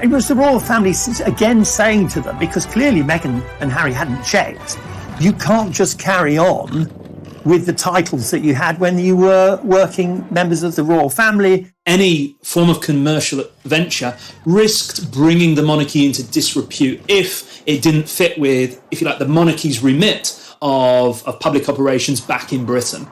F: It was the royal family again saying to them, because clearly Meghan and Harry hadn't checked, you can't just carry on with the titles that you had when you were working members of the royal family.
G: Any form of commercial venture risked bringing the monarchy into disrepute if it didn't fit with, if you like, the monarchy's remit of public operations back in Britain.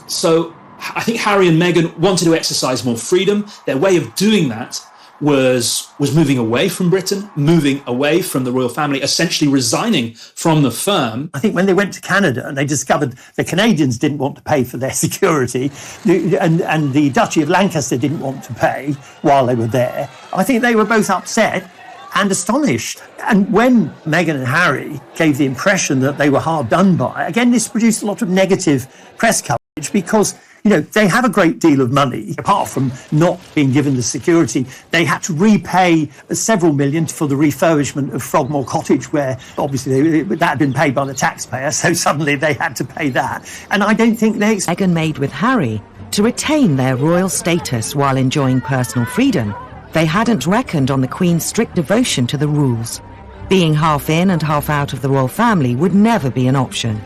G: So I think Harry and Meghan wanted to exercise more freedom. Their way of doing that was moving away from Britain, moving away from the royal family, essentially resigning from the firm.
F: I think when they went to Canada and they discovered the Canadians didn't want to pay for their security and the Duchy of Lancaster didn't want to pay while they were there, I think they were both upset and astonished. And when Meghan and Harry gave the impression that they were hard done by, again, this produced a lot of negative press coverage because they have a great deal of money. Apart from not being given the security, they had to repay several million for the refurbishment of Frogmore Cottage, where obviously that had been paid by the taxpayer, so suddenly they had to pay that. And I don't think
A: Meghan made with Harry to retain their royal status while enjoying personal freedom. They hadn't reckoned on the Queen's strict devotion to the rules. Being half in and half out of the royal family would never be an option.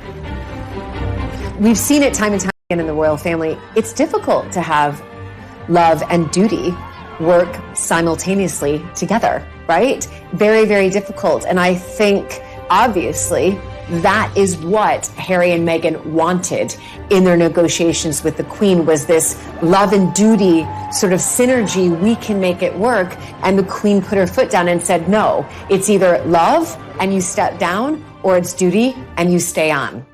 C: We've seen it time and time again in the royal family. It's difficult to have love and duty work simultaneously together, right? Very, very difficult. And I think, obviously, that is what Harry and Meghan wanted in their negotiations with the Queen, was this love and duty sort of synergy. We can make it work. And the Queen put her foot down and said, no, it's either love and you step down, or it's duty and you stay on.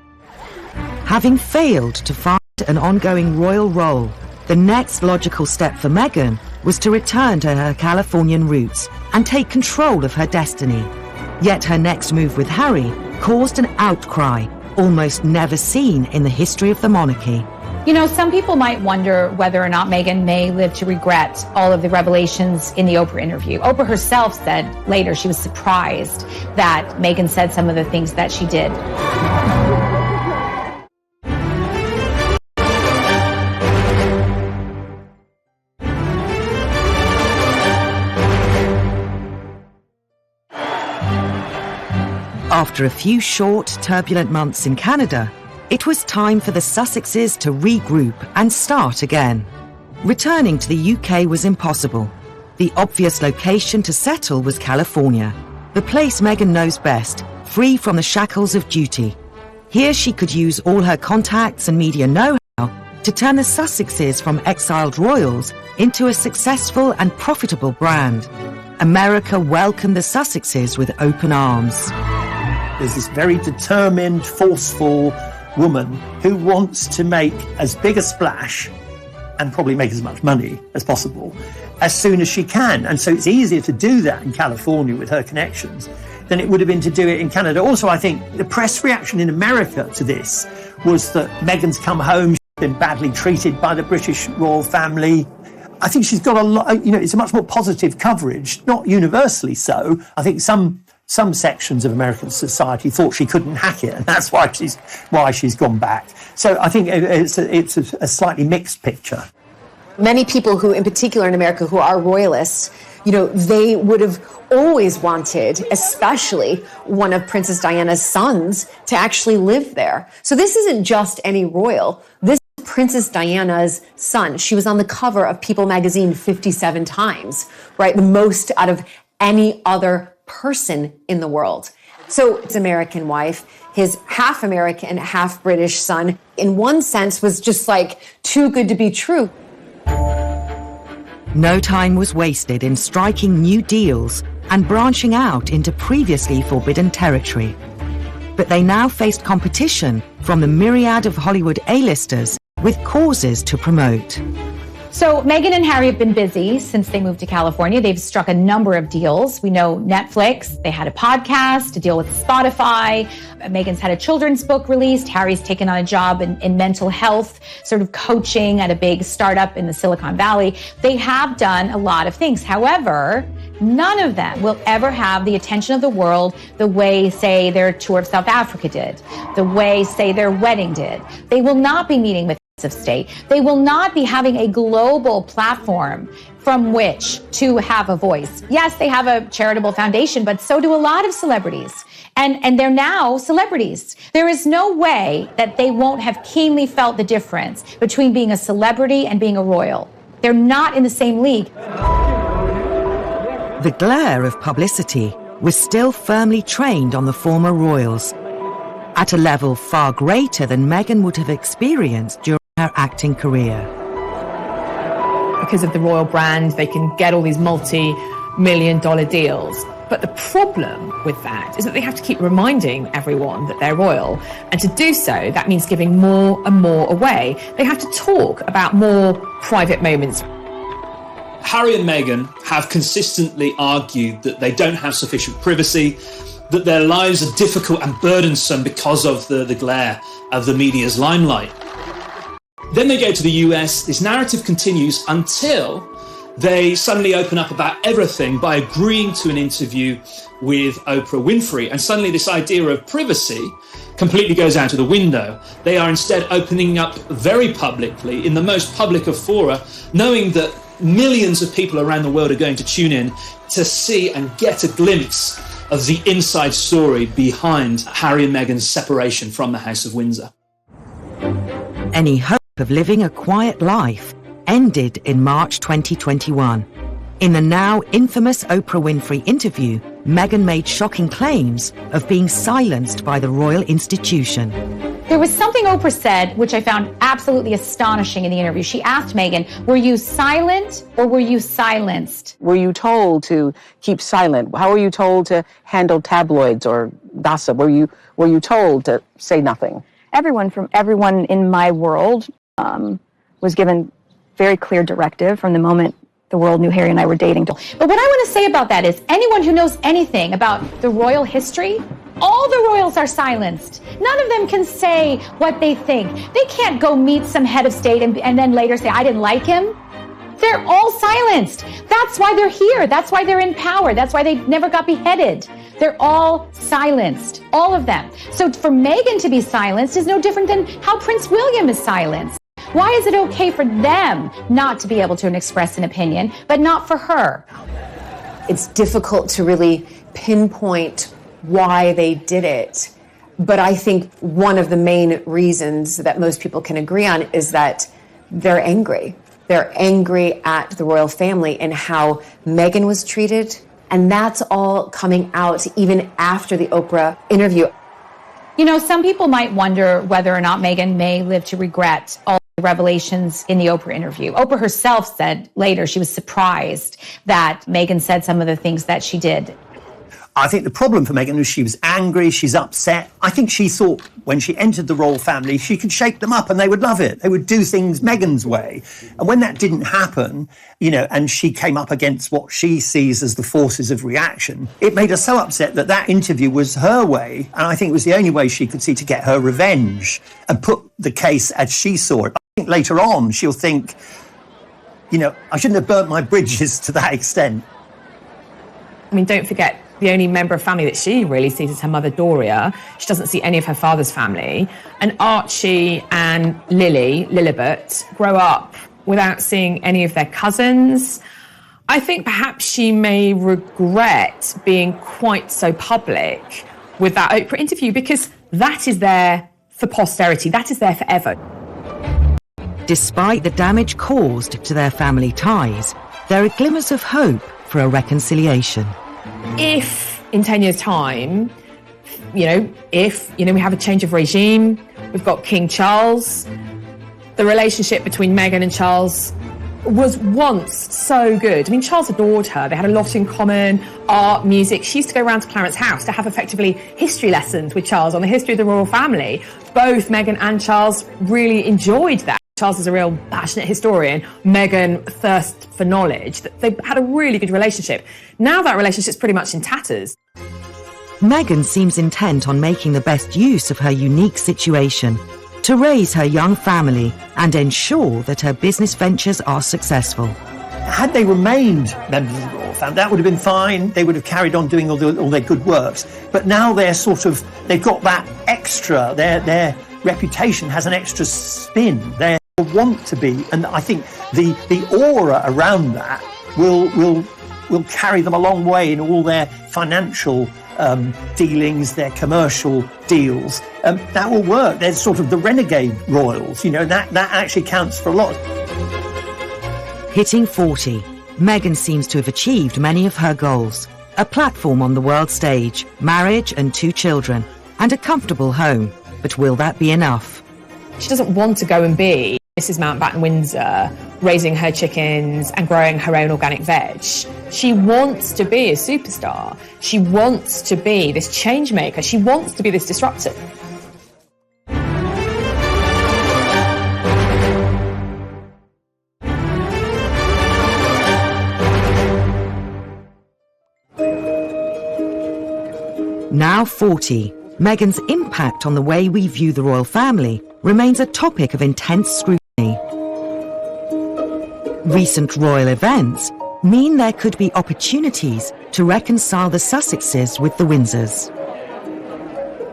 A: Having failed to find an ongoing royal role, the next logical step for Meghan was to return to her Californian roots and take control of her destiny. Yet her next move with Harry caused an outcry, almost never seen in the history of the monarchy.
H: You know, some people might wonder whether or not Meghan may live to regret all of the revelations in the Oprah interview. Oprah herself said later she was surprised that Meghan said some of the things that she did.
A: After a few short, turbulent months in Canada, it was time for the Sussexes to regroup and start again. Returning to the UK was impossible. The obvious location to settle was California, the place Meghan knows best, free from the shackles of duty. Here she could use all her contacts and media know-how to turn the Sussexes from exiled royals into a successful and profitable brand. America welcomed the Sussexes with open arms.
F: There's this very determined, forceful woman who wants to make as big a splash and probably make as much money as possible as soon as she can. And so it's easier to do that in California with her connections than it would have been to do it in Canada. Also, I think the press reaction in America to this was that Meghan's come home, she's been badly treated by the British royal family. I think she's got a lot, it's a much more positive coverage, not universally so. I think some sections of American society thought she couldn't hack it, and that's why she's gone back. So I think it's a slightly mixed picture.
C: Many people who, in particular in America, who are royalists, they would have always wanted, especially one of Princess Diana's sons, to actually live there. So this isn't just any royal. This is Princess Diana's son. She was on the cover of People magazine 57 times, right? The most out of any other person in the world. So his American wife, his half American, half British son, in one sense was just like too good to be true.
A: No time was wasted in striking new deals and branching out into previously forbidden territory. But they now faced competition from the myriad of Hollywood A-listers with causes to promote.
H: So Meghan and Harry have been busy since they moved to California. They've struck a number of deals. We know Netflix, they had a podcast, a deal with Spotify. Meghan's had a children's book released. Harry's taken on a job in mental health, sort of coaching at a big startup in the Silicon Valley. They have done a lot of things. However, none of them will ever have the attention of the world the way, say, their tour of South Africa did, the way, say, their wedding did. They will not be meeting with of state. They will not be having a global platform from which to have a voice. Yes, they have a charitable foundation, but so do a lot of celebrities. And they're now celebrities. There is no way that they won't have keenly felt the difference between being a celebrity and being a royal. They're not in the same league.
A: The glare of publicity was still firmly trained on the former royals, at a level far greater than Meghan would have experienced during her acting career.
B: Because of the royal brand, they can get all these multi-million-dollar deals. But the problem with that is that they have to keep reminding everyone that they're royal. And to do so, that means giving more and more away. They have to talk about more private moments.
G: Harry and Meghan have consistently argued that they don't have sufficient privacy, that their lives are difficult and burdensome because of the glare of the media's limelight. Then they go to the US. This narrative continues until they suddenly open up about everything by agreeing to an interview with Oprah Winfrey. And suddenly this idea of privacy completely goes out of the window. They are instead opening up very publicly, in the most public of fora, knowing that millions of people around the world are going to tune in to see and get a glimpse of the inside story behind Harry and Meghan's separation from the House of Windsor.
A: Any hope of living a quiet life ended in March 2021. In the now infamous Oprah Winfrey interview, Meghan made shocking claims of being silenced by the royal institution.
H: There was something Oprah said which I found absolutely astonishing in the interview. She asked Meghan, were you silent or were you silenced?
L: Were you told to keep silent? How were you told to handle tabloids or gossip? Were you told to say nothing?
K: Everyone in my world was given very clear directive from the moment the world knew Harry and I were dating.
H: But what I want to say about that is anyone who knows anything about the royal history All the royals are silenced. None of them can say what they think. They can't go meet some head of state and then later say, I didn't like him. They're all silenced. That's why they're here. That's why they're in power. That's why they never got beheaded. They're all silenced, all of them. So for Meghan to be silenced is no different than how Prince William is silenced. Why is it okay for them not to be able to express an opinion, but not for her?
C: It's difficult to really pinpoint why they did it. But I think one of the main reasons that most people can agree on is that they're angry. They're angry at the royal family and how Meghan was treated. And that's all coming out even after the Oprah interview.
H: You know, some people might wonder whether or not Meghan may live to regret all the revelations in the Oprah interview. Oprah herself said later she was surprised that Meghan said some of the things that she did.
F: I think the problem for Meghan was she was angry, she's upset. I think she thought when she entered the royal family, she could shake them up and they would love it. They would do things Meghan's way. And when that didn't happen, you know, and she came up against what she sees as the forces of reaction, it made her so upset that that interview was her way. And I think it was the only way she could see to get her revenge and put the case as she saw it. I think later on, she'll think, you know, I shouldn't have burnt my bridges to that extent.
B: I mean, don't forget, the only member of family that she really sees is her mother, Doria. She doesn't see any of her father's family. And Archie and Lilibet, grow up without seeing any of their cousins. I think perhaps she may regret being quite so public with that Oprah interview because that is there for posterity. That is there forever.
A: Despite the damage caused to their family ties, there are glimmers of hope for a reconciliation.
B: If in 10 years' time, we have a change of regime, we've got King Charles, the relationship between Meghan and Charles was once so good. I mean, Charles adored her. They had a lot in common, art, music. She used to go around to Clarence's house to have effectively history lessons with Charles on the history of the royal family. Both Meghan and Charles really enjoyed that. Charles is a real passionate historian. Meghan thirsts for knowledge. They had a really good relationship. Now that relationship's pretty much in tatters.
A: Meghan seems intent on making the best use of her unique situation to raise her young family and ensure that her business ventures are successful.
F: Had they remained members of the royal family, that would have been fine. They would have carried on doing all their good works. But now they've got that extra, their reputation has an extra spin. They want to be, and I think the aura around that will carry them a long way in all their financial dealings, their commercial deals. That will work. They're sort of the renegade royals, you know, that actually counts for a lot.
A: Hitting 40, Meghan seems to have achieved many of her goals. A platform on the world stage, marriage and 2 children, and a comfortable home. But will that be enough?
B: She doesn't want to go and be Mrs. Mountbatten Windsor, raising her chickens and growing her own organic veg. She wants to be a superstar. She wants to be this change maker. She wants to be this disruptor.
A: Now 40, Meghan's impact on the way we view the royal family remains a topic of intense scrutiny. Recent royal events mean there could be opportunities to reconcile the Sussexes with the Windsors.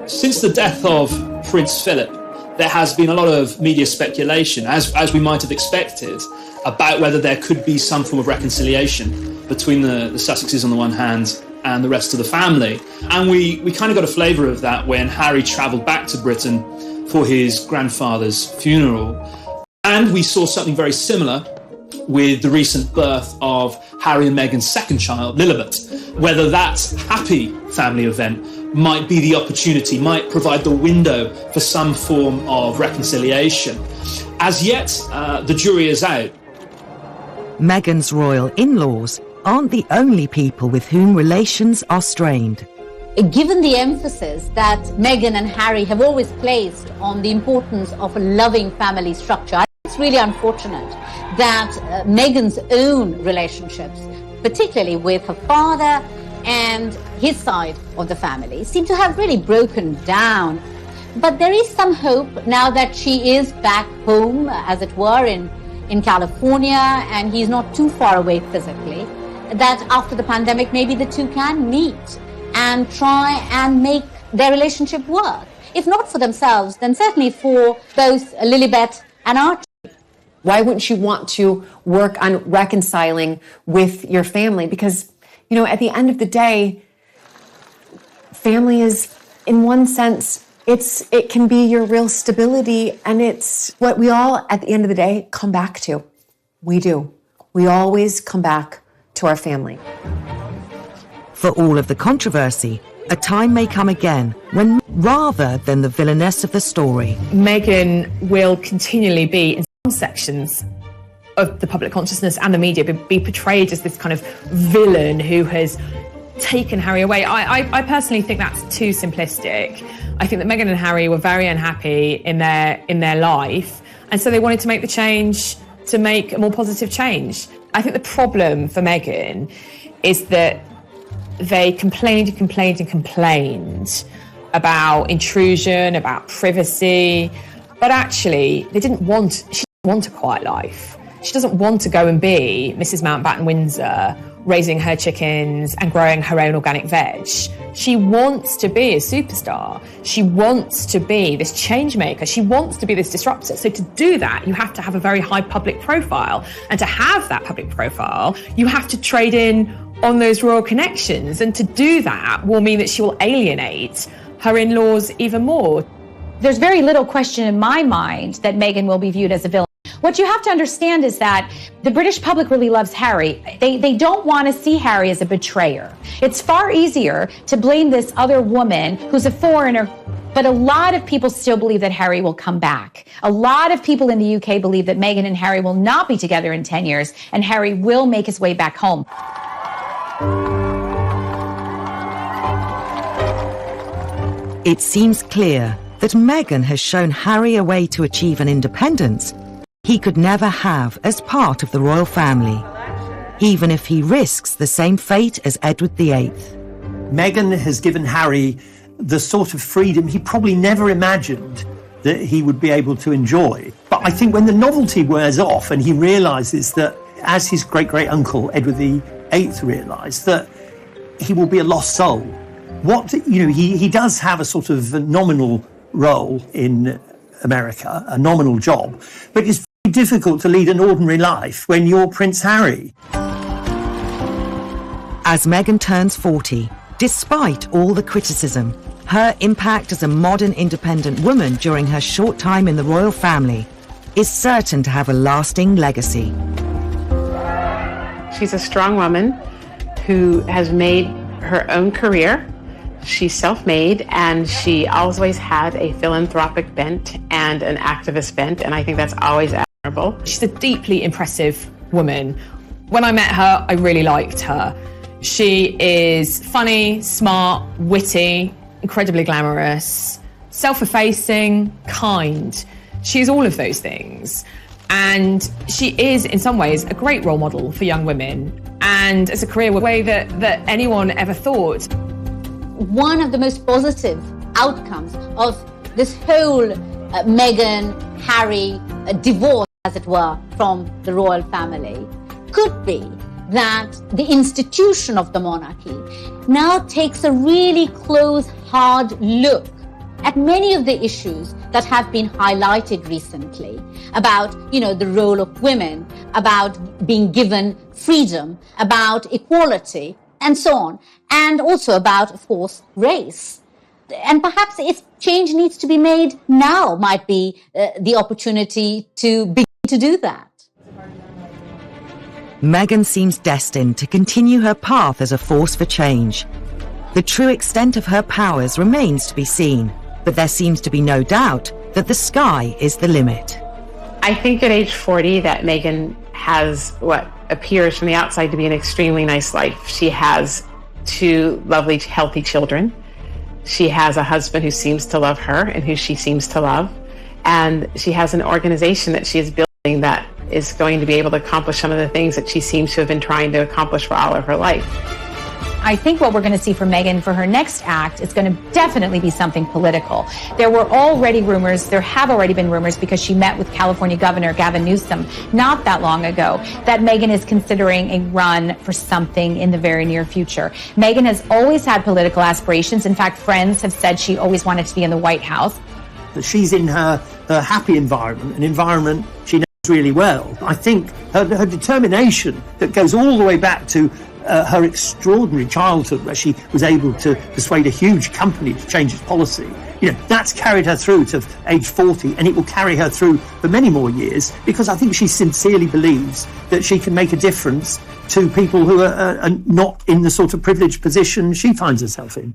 G: Since the death of Prince Philip, there has been a lot of media speculation, as we might have expected, about whether there could be some form of reconciliation between the Sussexes on the one hand and the rest of the family. And we kind of got a flavour of that when Harry travelled back to Britain for his grandfather's funeral. And we saw something very similar with the recent birth of Harry and Meghan's second child, Lilibet. Whether that happy family event might be the opportunity, might provide the window for some form of reconciliation. As yet, the jury is out.
A: Meghan's royal in-laws aren't the only people with whom relations are strained.
J: Given the emphasis that Meghan and Harry have always placed on the importance of a loving family structure, I think it's really unfortunate that Meghan's own relationships, particularly with her father and his side of the family, seem to have really broken down. But there is some hope now that she is back home, as it were, in California, and he's not too far away physically, that after the pandemic, maybe the two can meet and try and make their relationship work. If not for themselves, then certainly for both Lilibet and Archie.
C: Why wouldn't you want to work on reconciling with your family? Because, you know, at the end of the day, family is, in one sense, it can be your real stability, and it's what we all, at the end of the day, come back to. We do. We always come back to our family.
A: For all of the controversy, a time may come again when, rather than the villainess of the story,
B: Meghan will continually be, in some sections of the public consciousness and the media, be portrayed as this kind of villain who has taken Harry away. I personally think that's too simplistic. I think that Meghan and Harry were very unhappy in their life, and so they wanted to make the change to make a more positive change. I think the problem for Meghan is that they complained about intrusion, about privacy, but actually she didn't want a quiet life. She doesn't want to go and be Mrs. Mountbatten Windsor, raising her chickens and growing her own organic veg. She wants to be a superstar. She wants to be this change maker. She wants to be this disruptor. So to do that, you have to have a very high public profile. And to have that public profile, you have to trade in on those royal connections. And to do that will mean that she will alienate her in-laws even more.
H: There's very little question in my mind that Meghan will be viewed as a villain. What you have to understand is that the British public really loves Harry. They don't want to see Harry as a betrayer. It's far easier to blame this other woman who's a foreigner, but a lot of people still believe that Harry will come back. A lot of people in the UK believe that Meghan and Harry will not be together in 10 years, and Harry will make his way back home.
A: It seems clear that Meghan has shown Harry a way to achieve an independence he could never have as part of the royal family, even if he risks the same fate as Edward VIII.
F: Meghan has given Harry the sort of freedom he probably never imagined that he would be able to enjoy. But I think when the novelty wears off and he realises that, as his great-great-uncle Edward VIII realised, that he will be a lost soul. He does have a sort of nominal role in America, a nominal job, but it's very difficult to lead an ordinary life when you're Prince Harry.
A: As Meghan turns 40, despite all the criticism, her impact as a modern independent woman during her short time in the royal family is certain to have a lasting legacy.
E: She's a strong woman who has made her own career. She's self-made, and she always had a philanthropic bent and an activist bent, and I think that's always admirable.
B: She's a deeply impressive woman. When I met her, I really liked her. She is funny, smart, witty, incredibly glamorous, self-effacing, kind. She is all of those things. And she is, in some ways, a great role model for young women, and as a career way that anyone ever thought.
J: One of the most positive outcomes of this whole Meghan, Harry divorce, as it were, from the royal family could be that the institution of the monarchy now takes a really close, hard look at many of the issues that have been highlighted recently about, the role of women, about being given freedom, about equality, and so on, and also about, of course, race. And perhaps if change needs to be made, now might be the opportunity to begin to do that.
A: Meghan seems destined to continue her path as a force for change. The true extent of her powers remains to be seen, but there seems to be no doubt that the sky is the limit.
E: I think at age 40 that Meghan has what appears from the outside to be an extremely nice life. She has 2 lovely, healthy children. She has a husband who seems to love her and who she seems to love. And she has an organization that she is building that is going to be able to accomplish some of the things that she seems to have been trying to accomplish for all of her life.
H: I think what we're going to see from Meghan for her next act is going to definitely be something political. There have already been rumors, because she met with California Governor Gavin Newsom not that long ago, that Meghan is considering a run for something in the very near future. Meghan has always had political aspirations. In fact, friends have said she always wanted to be in the White House.
F: That she's in her happy environment, an environment she knows really well. I think her determination that goes all the way back to her extraordinary childhood, where she was able to persuade a huge company to change its policy, that's carried her through to age 40, and it will carry her through for many more years, because I think she sincerely believes that she can make a difference to people who are not in the sort of privileged position she finds herself in.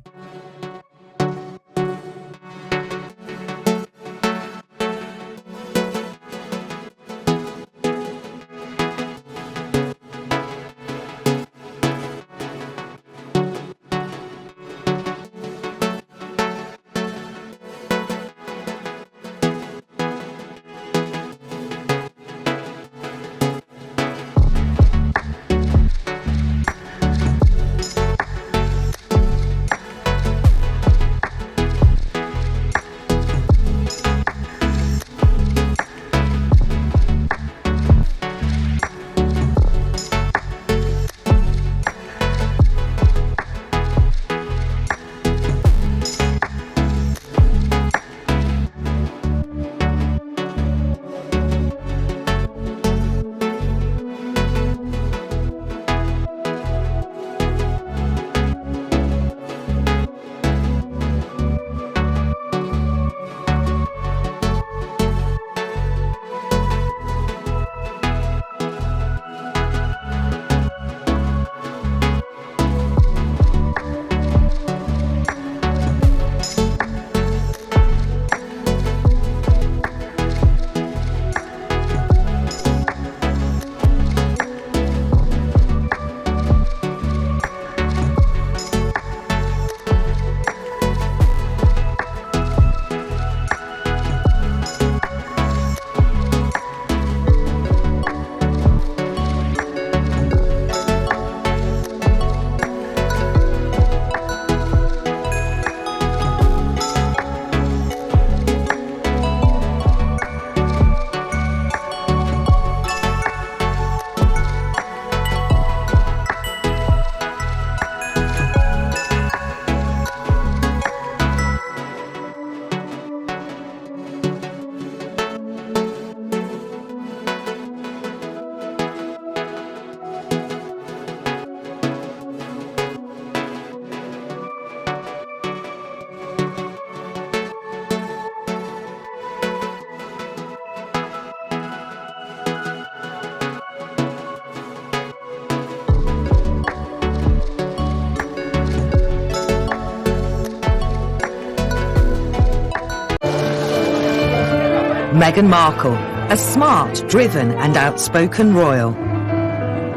A: Meghan Markle, a smart, driven and outspoken royal.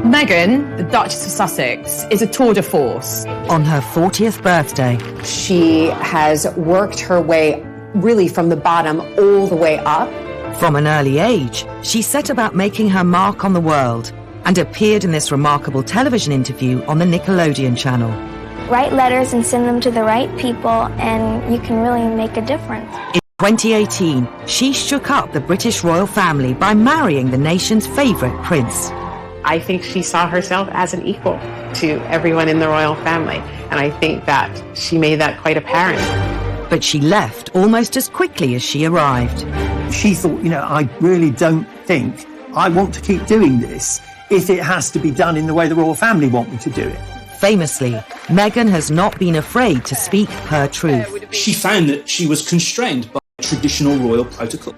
B: Meghan, the Duchess of Sussex, is a tour de force.
A: On her 40th birthday,
C: she has worked her way really from the bottom all the way up.
A: From an early age, she set about making her mark on the world and appeared in this remarkable television interview on the Nickelodeon channel.
D: Write letters and send them to the right people, and you can really make a difference.
A: In 2018, she shook up the British royal family by marrying the nation's favourite prince.
E: I think she saw herself as an equal to everyone in the royal family, and I think that she made that quite apparent.
A: But she left almost as quickly as she arrived.
F: She thought, I really don't think I want to keep doing this if it has to be done in the way the royal family want me to do it.
A: Famously, Meghan has not been afraid to speak her truth.
G: She found that she was constrained by traditional royal protocol.